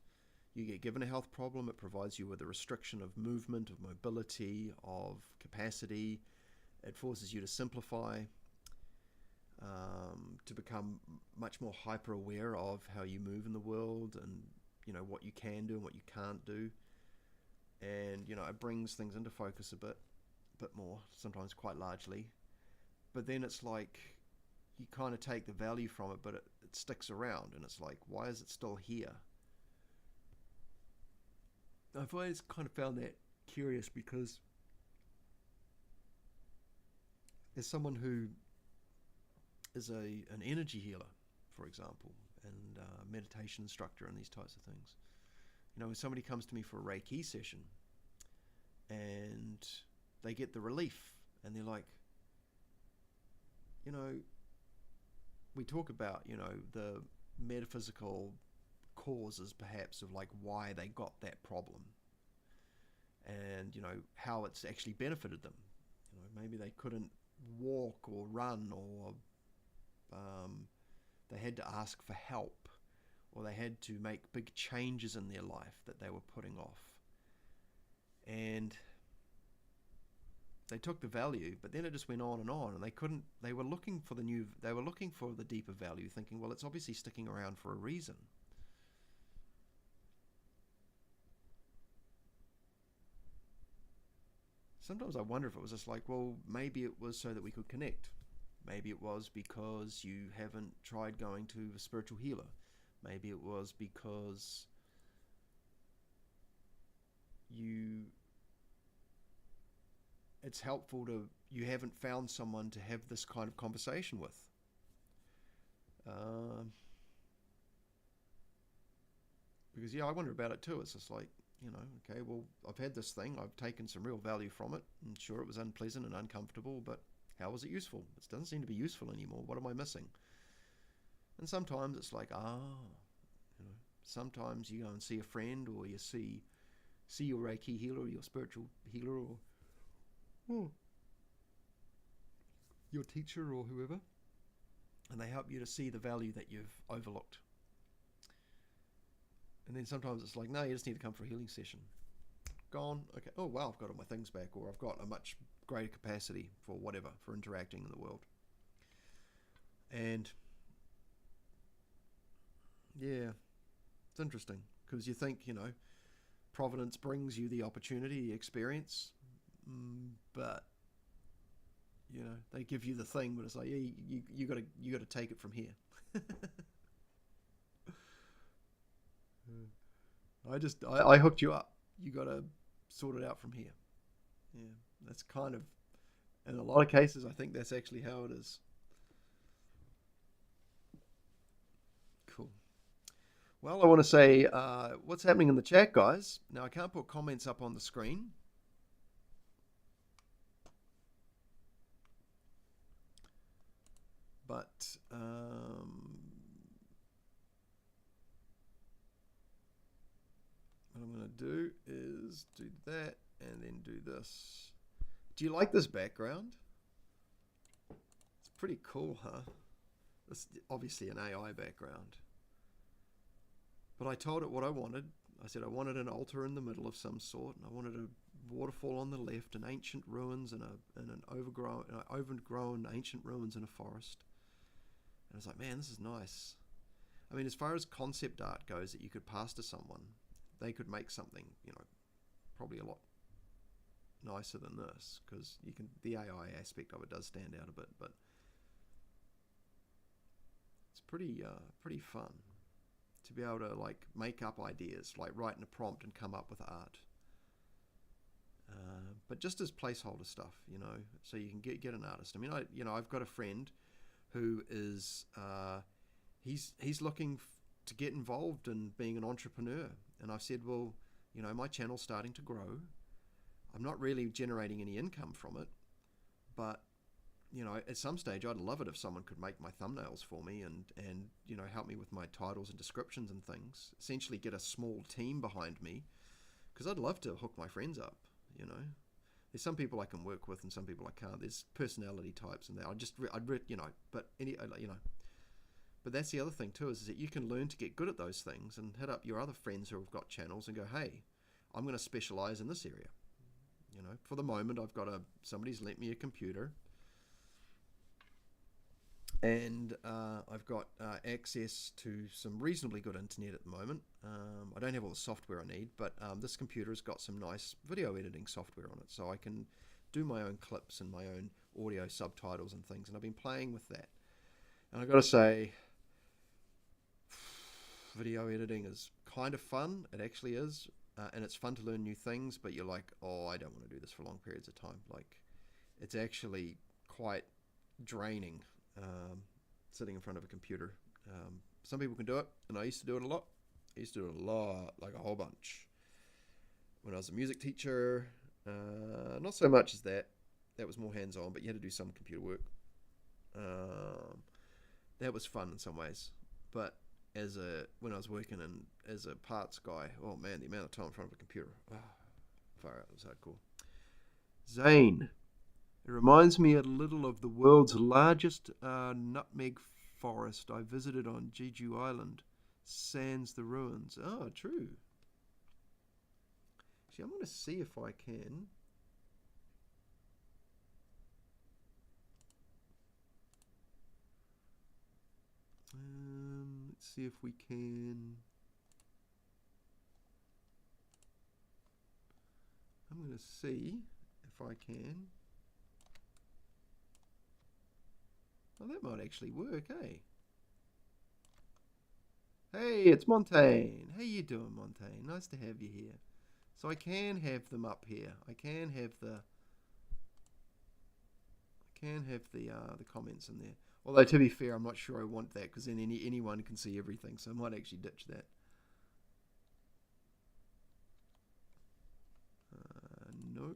You get given a health problem, it provides you with a restriction of movement, of mobility, of capacity. It forces you to simplify, to become much more hyper-aware of how you move in the world, and what you can do and what you can't do. And it brings things into focus a bit more, sometimes quite largely. But then it's like you kind of take the value from it, but it sticks around, and it's like, why is it still here? I've always kind of found that curious, because as someone who is an energy healer, for example, and meditation instructor and these types of things, when somebody comes to me for a Reiki session and they get the relief, and they're like, we talk about, the metaphysical causes perhaps of like why they got that problem, and how it's actually benefited them. Maybe they couldn't walk or run, or they had to ask for help, or they had to make big changes in their life that they were putting off, and they took the value, but then it just went on, and they were looking for the deeper value, thinking, well, it's obviously sticking around for a reason. Sometimes I wonder if it was just like, well, maybe it was so that we could connect. Maybe it was because you haven't tried going to a spiritual healer. Maybe it was because it's helpful you haven't found someone to have this kind of conversation with. Because I wonder about it too. It's just like, okay, well, I've had this thing, I've taken some real value from it, and sure, it was unpleasant and uncomfortable, but how was it useful? It doesn't seem to be useful anymore. What am I missing? And sometimes it's like, sometimes you go and see a friend, or you see your Reiki healer, or your spiritual healer, or your teacher, or whoever, and they help you to see the value that you've overlooked. And then sometimes it's like, no, you just need to come for a healing session. Gone. Okay. Oh, wow, I've got all my things back, or I've got a much greater capacity for whatever, for interacting in the world. And yeah, it's interesting, because you think, Providence brings you the opportunity, the experience, but they give you the thing, but it's like, yeah, you got to take it from here. I hooked you up. You got to sort it out from here. Yeah, that's kind of, in a lot of cases, I think that's actually how it is. Cool. Well, I want to say what's happening in the chat, guys. Now, I can't put comments up on the screen. But what I'm going to do is do that and then do this. Do you like this background? It's pretty cool, huh? It's obviously an AI background. But I told it what I wanted. I said I wanted an altar in the middle of some sort, and I wanted a waterfall on the left, and ancient ruins, and an overgrown ancient ruins in a forest. And I was like, man, this is nice. I mean, as far as concept art goes that you could pass to someone, they could make something, probably a lot nicer than this, because the AI aspect of it does stand out a bit. But pretty fun to be able to like make up ideas, like write in a prompt and come up with art. But just as placeholder stuff, so you can get an artist. I mean, I've got a friend who is he's looking to get involved in being an entrepreneur, and I've said, well, my channel's starting to grow. I'm not really generating any income from it, but at some stage I'd love it if someone could make my thumbnails for me and help me with my titles and descriptions and things. Essentially, get a small team behind me, because I'd love to hook my friends up. There's some people I can work with and some people I can't. There's personality types and that. But that's the other thing too, is that you can learn to get good at those things and hit up your other friends who have got channels and go, hey, I'm going to specialize in this area. For the moment, I've got somebody's lent me a computer, and I've got access to some reasonably good internet at the moment. I don't have all the software I need, but this computer has got some nice video editing software on it, so I can do my own clips and my own audio subtitles and things, and I've been playing with that. And I've got to say, video editing is kind of fun. It actually is, and it's fun to learn new things, but you're like, oh, I don't want to do this for long periods of time. Like, it's actually quite draining. Sitting in front of a computer. Some people can do it, and I used to do it a lot. I used to do it a lot, like a whole bunch. When I was a music teacher, not so much as that. That was more hands-on, but you had to do some computer work. That was fun in some ways. But when I was working as a parts guy, oh man, the amount of time in front of a computer. Far out, it was hardcore. Zane. It reminds me a little of the world's largest nutmeg forest I visited on Jeju Island, sans the ruins. Oh, true. Actually, I'm going to see if I can. Let's see if we can. I'm going to see if I can. Oh, that might actually work, eh? Hey, it's Montaigne. How you doing, Montaigne? Nice to have you here. So I can have them up here. I can have the comments in there. Although, to be fair, I'm not sure I want that, because then anyone can see everything, so I might actually ditch that. No.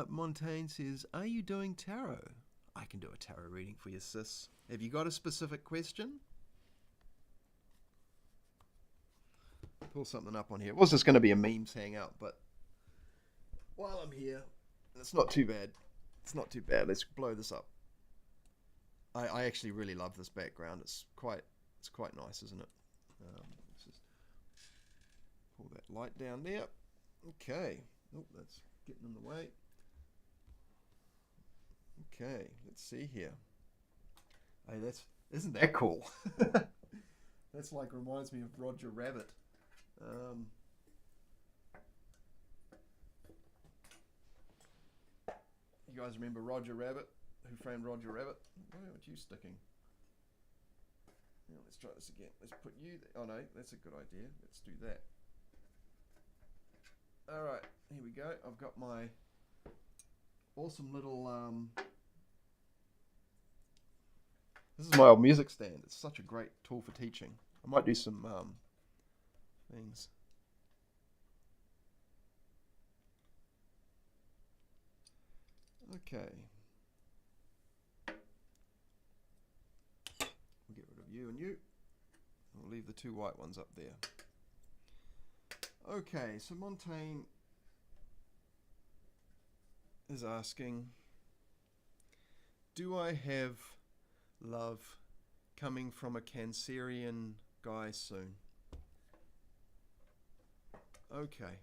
Montaigne says, are you doing tarot? I can do a tarot reading for you, sis. Have you got a specific question? Pull something up on here. It was just going to be a memes hangout, but while I'm here, it's not too bad. It's not too bad. Let's blow this up. I actually really love this background. It's quite nice, isn't it? Let's just pull that light down there. Okay. Oh, that's getting in the way. Okay, let's see here. Hey, isn't that cool? That's like reminds me of Roger Rabbit. You guys remember Roger Rabbit? Who Framed Roger Rabbit? Why aren't you sticking? Yeah, let's try this again. Let's put you there. Oh no, that's a good idea. Let's do that. Alright, here we go. I've got my awesome little this is my old music stand. It's such a great tool for teaching. I might do some things. Okay. We'll get rid of you and you. We'll leave the two white ones up there. Okay, so Montaigne is asking, do I have love coming from a Cancerian guy soon? Okay.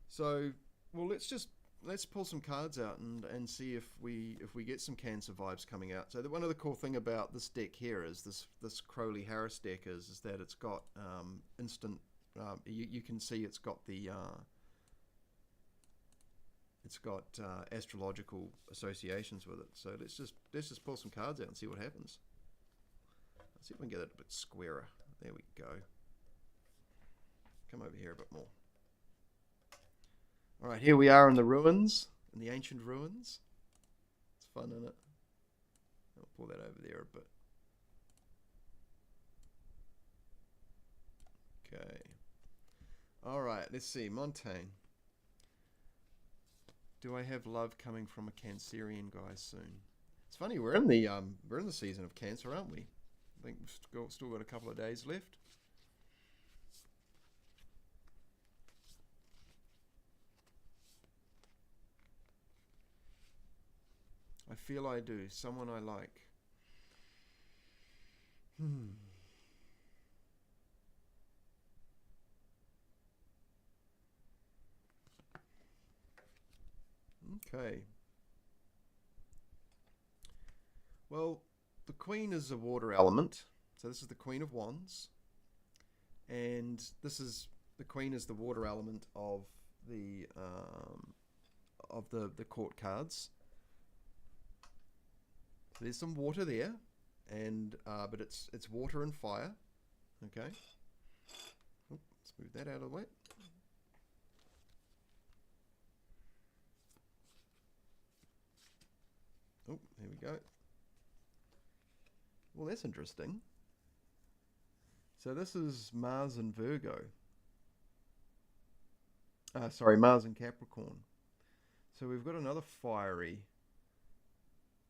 So, well, let's pull some cards out and see if we get some Cancer vibes coming out. So one of the cool thing about this deck here is this Crowley Harris deck is that it's got instant. You can see it's got the it's got astrological associations with it. So let's just pull some cards out and see what happens. Let's see if we can get it a bit squarer. There we go. Come over here a bit more. All right, here we are in the ruins, in the ancient ruins. It's fun, isn't it? I'll pull that over there a bit. Okay. All right, let's see. Montaigne. Do I have love coming from a Cancerian guy soon? It's funny, we're in the season of Cancer, aren't we? I think we've still got a couple of days left. I feel I do. Someone I like. Okay. Well, the Queen is a water element. So this is the Queen of Wands. And the Queen is the water element of the court cards. So there's some water there, and but it's water and fire. Okay. Oh, let's move that out of the way. Oh, there we go. Well, that's interesting. So this is Mars and Virgo. Sorry, Mars and Capricorn. So we've got another fiery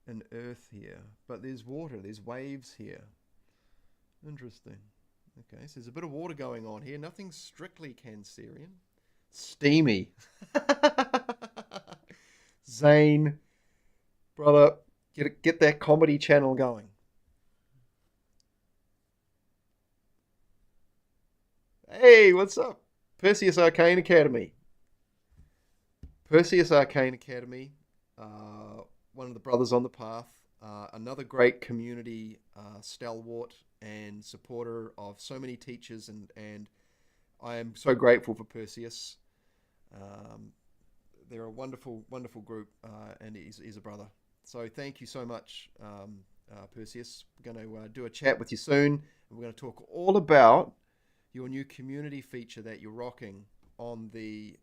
and earth here, but there's water, there's waves here. Interesting. Okay, so there's a bit of water going on here. Nothing strictly Cancerian. Steamy. Zane, brother, get that comedy channel going. Hey, what's up? Perseus Arcane Academy. Perseus Arcane Academy. One of the brothers on the path, another great community stalwart and supporter of so many teachers, and I am so grateful for Perseus. They're a wonderful, wonderful group, and he's a brother. So thank you so much, Perseus. We're going to do a chat with you soon, and we're going to talk all about your new community feature that you're rocking on the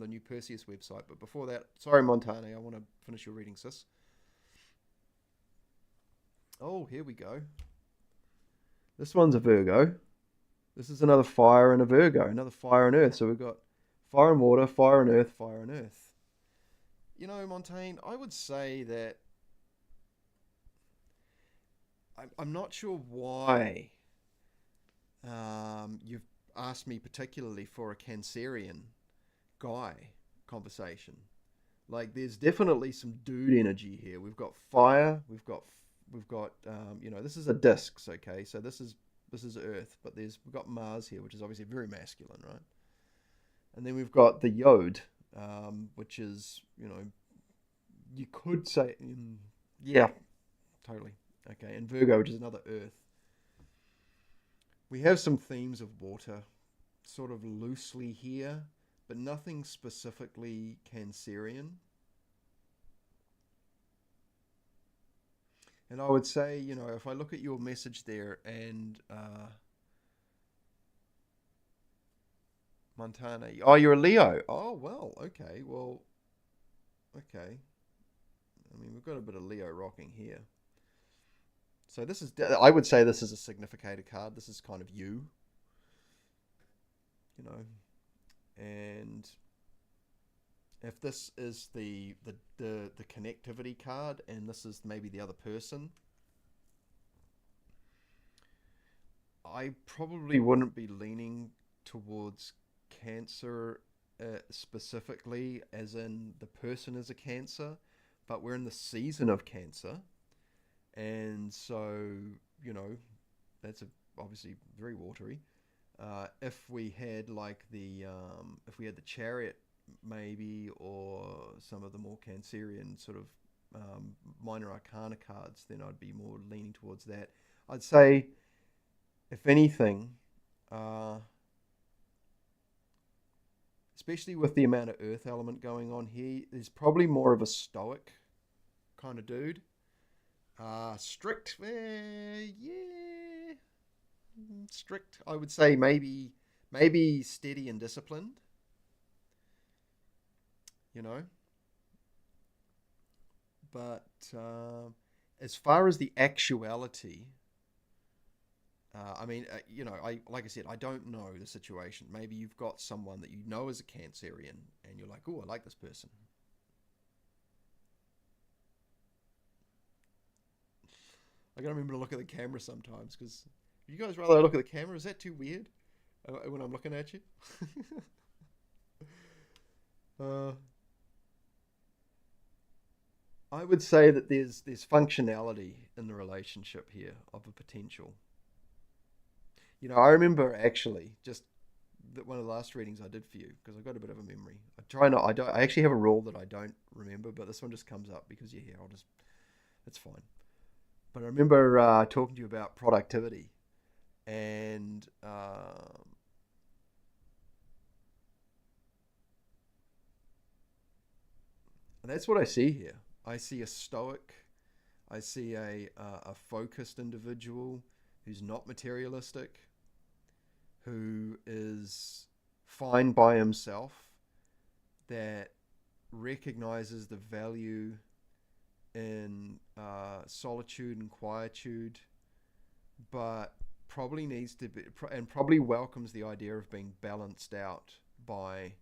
new Perseus website. But before that, sorry, Montaigne, I want to finish your reading, sis. Oh, here we go. This one's a Virgo. This is another fire and a Virgo, another fire and earth. So we've got fire and water, fire and earth, fire and earth. You know, Montaigne, I would say that I'm not sure why you've asked me particularly for a Cancerian guy conversation. Like, there's definitely some dude energy here. We've got fire. We've got this is a disc, okay? So this is Earth, but we've got Mars here, which is obviously very masculine, right? And then we've got the Yod, which is, you could say, yeah, totally, okay. And Virgo, which is another Earth. We have some themes of water, sort of loosely here, but nothing specifically Cancerian. And I would say, if I look at your message there and Montaigne, oh, you're a Leo. Oh, well, okay, well, okay. I mean, we've got a bit of Leo rocking here. So I would say this is a significator card. This is kind of you, and if this is the connectivity card and this is maybe the other person, I probably wouldn't be leaning towards Cancer specifically, as in the person is a Cancer, but we're in the season of Cancer. And so, that's obviously very watery. If we had if we had the Chariot maybe, or some of the more Cancerian sort of minor arcana cards, then I'd be more leaning towards that. I'd say, if anything, it's especially with the amount of earth element going on here, is probably more of a stoic kind of dude. Strict, yeah, strict. I would say maybe steady and disciplined. You know, but as far as the actuality, like I said, I don't know the situation. Maybe you've got someone that you know is a Cancerian, and you're like, oh, I like this person. I gotta remember to look at the camera sometimes because you guys rather I look at the camera. Is that too weird when I'm looking at you? uh, I would say that there's functionality in the relationship here of a potential. I remember actually just that one of the last readings I did for you because I've got a bit of a memory. I try not. I don't. I actually have a rule that I don't remember, but this one just comes up because you're here. It's fine. But I remember talking to you about productivity, and that's what I see here. I see a stoic. I see a focused individual who's not materialistic, who is fine by himself, that recognizes the value in solitude and quietude, but probably needs to be and probably welcomes the idea of being balanced out by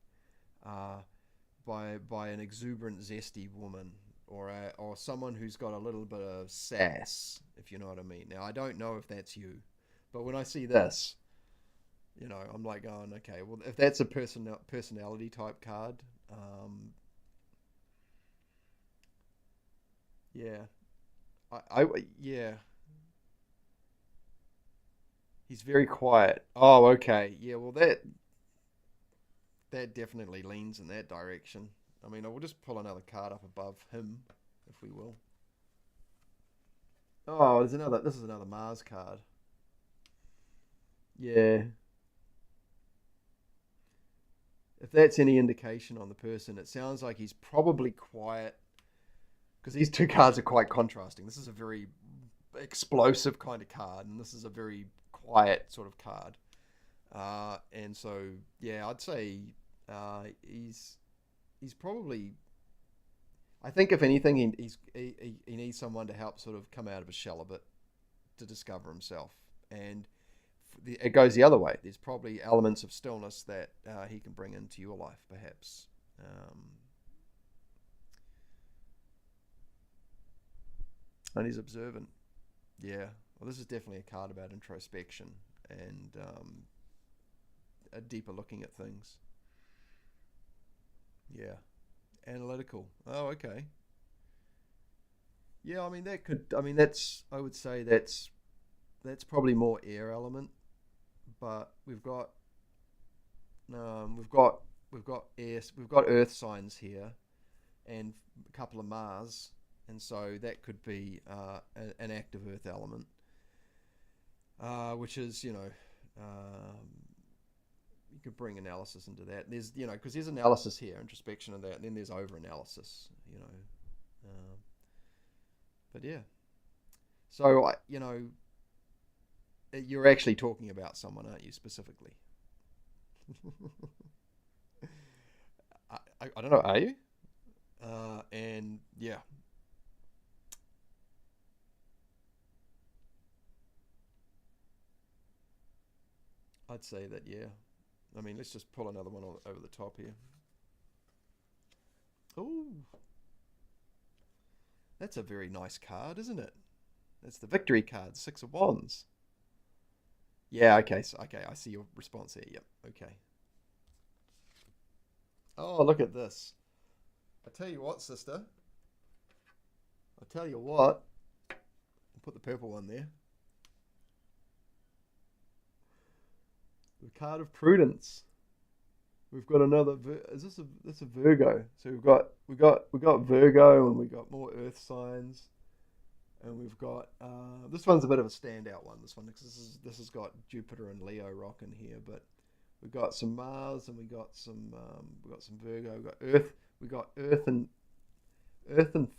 uh, by an exuberant, zesty woman or someone who's got a little bit of sass, if you know what I mean. Now I don't know if that's you, but when I see this, I'm like going, okay, well if that's a personality type card, yeah, yeah. He's very quiet. Oh, okay. Yeah, well that definitely leans in that direction. I mean, I will just pull another card up above him, if we will. Oh, there's another. This is another Mars card. Yeah. If that's any indication on the person, it sounds like he's probably quiet because these two cards are quite contrasting. This is a very explosive kind of card, and this is a very quiet sort of card. And so, yeah, I'd say he's probably. I think if anything, he needs someone to help sort of come out of his shell a bit to discover himself, and it goes the other way. There's probably elements of stillness that he can bring into your life, perhaps. And he's observant. Yeah. Well, this is definitely a card about introspection and a deeper looking at things. Yeah. Analytical. Oh, okay. Yeah, I mean that could. I mean that's. I would say that's probably more air element, but um, we've got we've got Earth signs here, and a couple of Mars, and so that could be an active Earth element, which is you could bring analysis into that. There's because there's analysis here, introspection of that, and then there's over analysis. But yeah. So you're actually talking about someone, aren't you, specifically? I don't know. Are you? And yeah, I'd say that. Yeah. I mean, let's just pull another one over the top here. Oh, that's a very nice card, isn't it? That's the victory card, Six of Wands. Yeah. Okay. So okay, I see your response here. Yep. Okay. Oh, look at this. I tell you what, sister. I tell you what. I'll put the purple one there. The card of prudence. We've got another. Is this a? That's a Virgo. So we got Virgo, and we got more Earth signs, and we've got this one's a bit of a standout one. This one because this has got Jupiter and Leo rocking here, but We got some Mars, and we got some Virgo. We got Earth. We got Earth and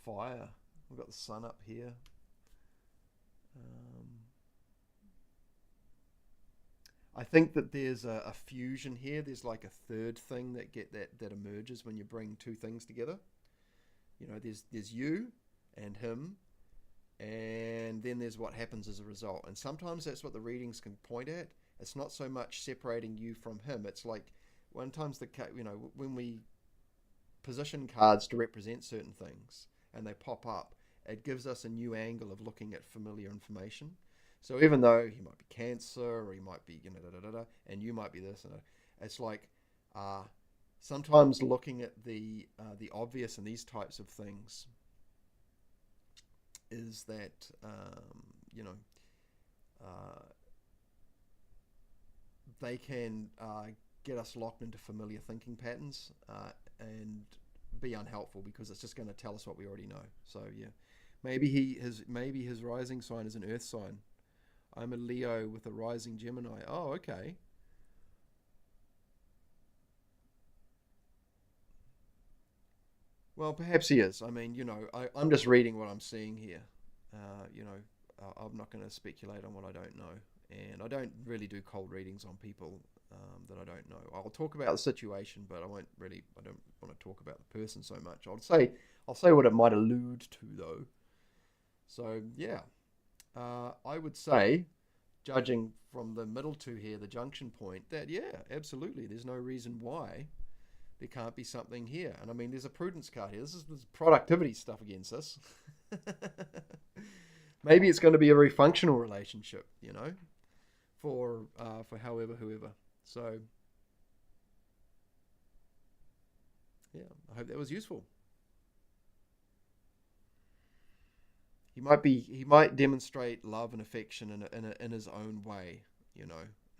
fire. We've got the sun up here. I think that there's a fusion here. There's like a third thing that emerges when you bring two things together. You know, there's you and him, and then there's what happens as a result. And sometimes that's what the readings can point at. It's not so much separating you from him. It's like when we position cards to represent certain things and they pop up, it gives us a new angle of looking at familiar information. So even though he might be Cancer, or he might be and you might be this, and it's like sometimes looking at the obvious in these types of things is that they can get us locked into familiar thinking patterns and be unhelpful, because it's just going to tell us what we already know. So yeah, maybe his rising sign is an Earth sign. I'm a Leo with a rising Gemini. Oh, okay. Well, perhaps he is. I mean, I'm just reading what I'm seeing here. I'm not going to speculate on what I don't know. And I don't really do cold readings on people that I don't know. I'll talk about the situation, but I don't want to talk about the person so much. I'll say what it might allude to, though. So, yeah. I would say, judging from the middle two here, the junction point, that, yeah, absolutely, there's no reason why there can't be something here. And I mean, there's a prudence card here. This is productivity stuff against us. Maybe it's going to be a very functional relationship, for whoever. So, yeah, I hope that was useful. He might demonstrate love and affection in his own way,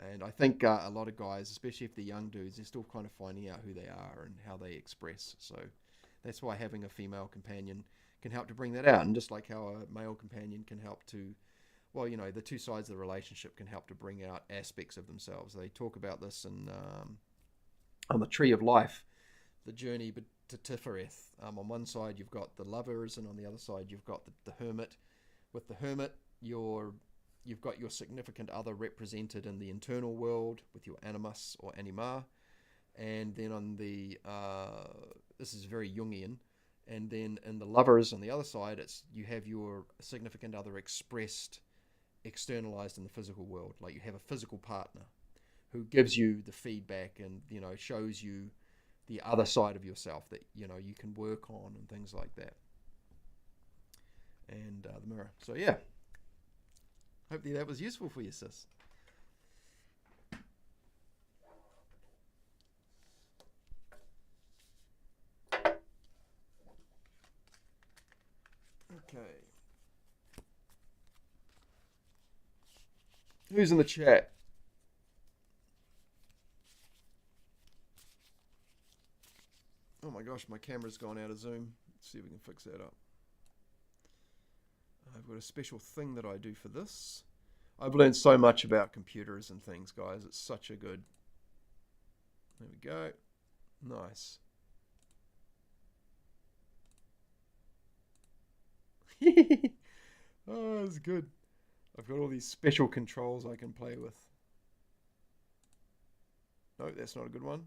And I think a lot of guys, especially if they're young dudes, they're still kind of finding out who they are and how they express. So that's why having a female companion can help to bring that out. And just like how a male companion can help to, the two sides of the relationship can help to bring out aspects of themselves. They talk about this on the Tree of Life, the journey to Tifereth. On one side you've got the lovers, and on the other side you've got the hermit. With the hermit, you've got your significant other represented in the internal world with your animus or anima, and then on the this is very Jungian, and then in the lovers on the other side, you have your significant other externalized in the physical world. Like you have a physical partner who gives you the feedback and shows you the other side of yourself that you can work on and things like that, and the mirror. So yeah, hopefully that was useful for you, sis. Okay, who's in the chat? Oh my gosh, my camera's gone out of zoom. Let's see if we can fix that up. I've got a special thing that I do for this. I've learned so much about computers and things, guys. It's such a good... There we go. Nice. Oh, that's good. I've got all these special controls I can play with. No, that's not a good one.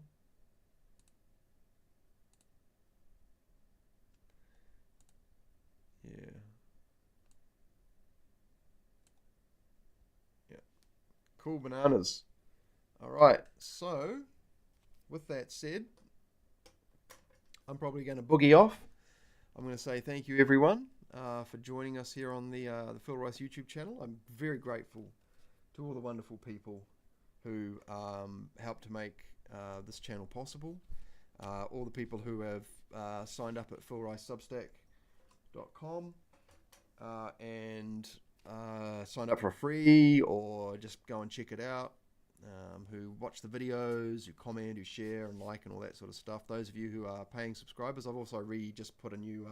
Yeah. Yeah. Cool bananas. All right. So, with that said, I'm probably going to boogie off. I'm going to say thank you, everyone, for joining us here on the Phil Rice YouTube channel. I'm very grateful to all the wonderful people who helped to make this channel possible. All the people who have signed up at philricesubstack.com and signed up for free, or just go and check it out, who watch the videos, who comment, who share and like and all that sort of stuff. Those of you who are paying subscribers, I've also just put a new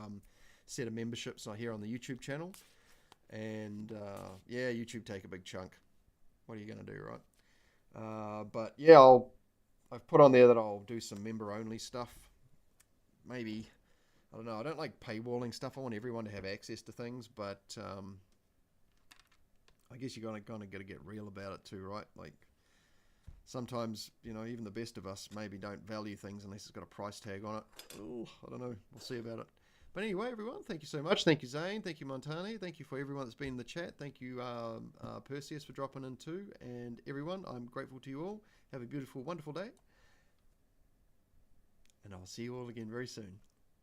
set of memberships here on the YouTube channel, and yeah, YouTube take a big chunk. What are you going to do, right? But yeah, I've put on there that I'll do some member-only stuff. Maybe, I don't know, I don't like paywalling stuff. I want everyone to have access to things, but I guess you're gonna get real about it too, right? Like, sometimes, even the best of us maybe don't value things unless it's got a price tag on it. Oh, I don't know. We'll see about it. But anyway, everyone, thank you so much. Thank you, Zane. Thank you, Montani. Thank you for everyone that's been in the chat. Thank you, Perseus, for dropping in too. And everyone, I'm grateful to you all. Have a beautiful, wonderful day. And I'll see you all again very soon.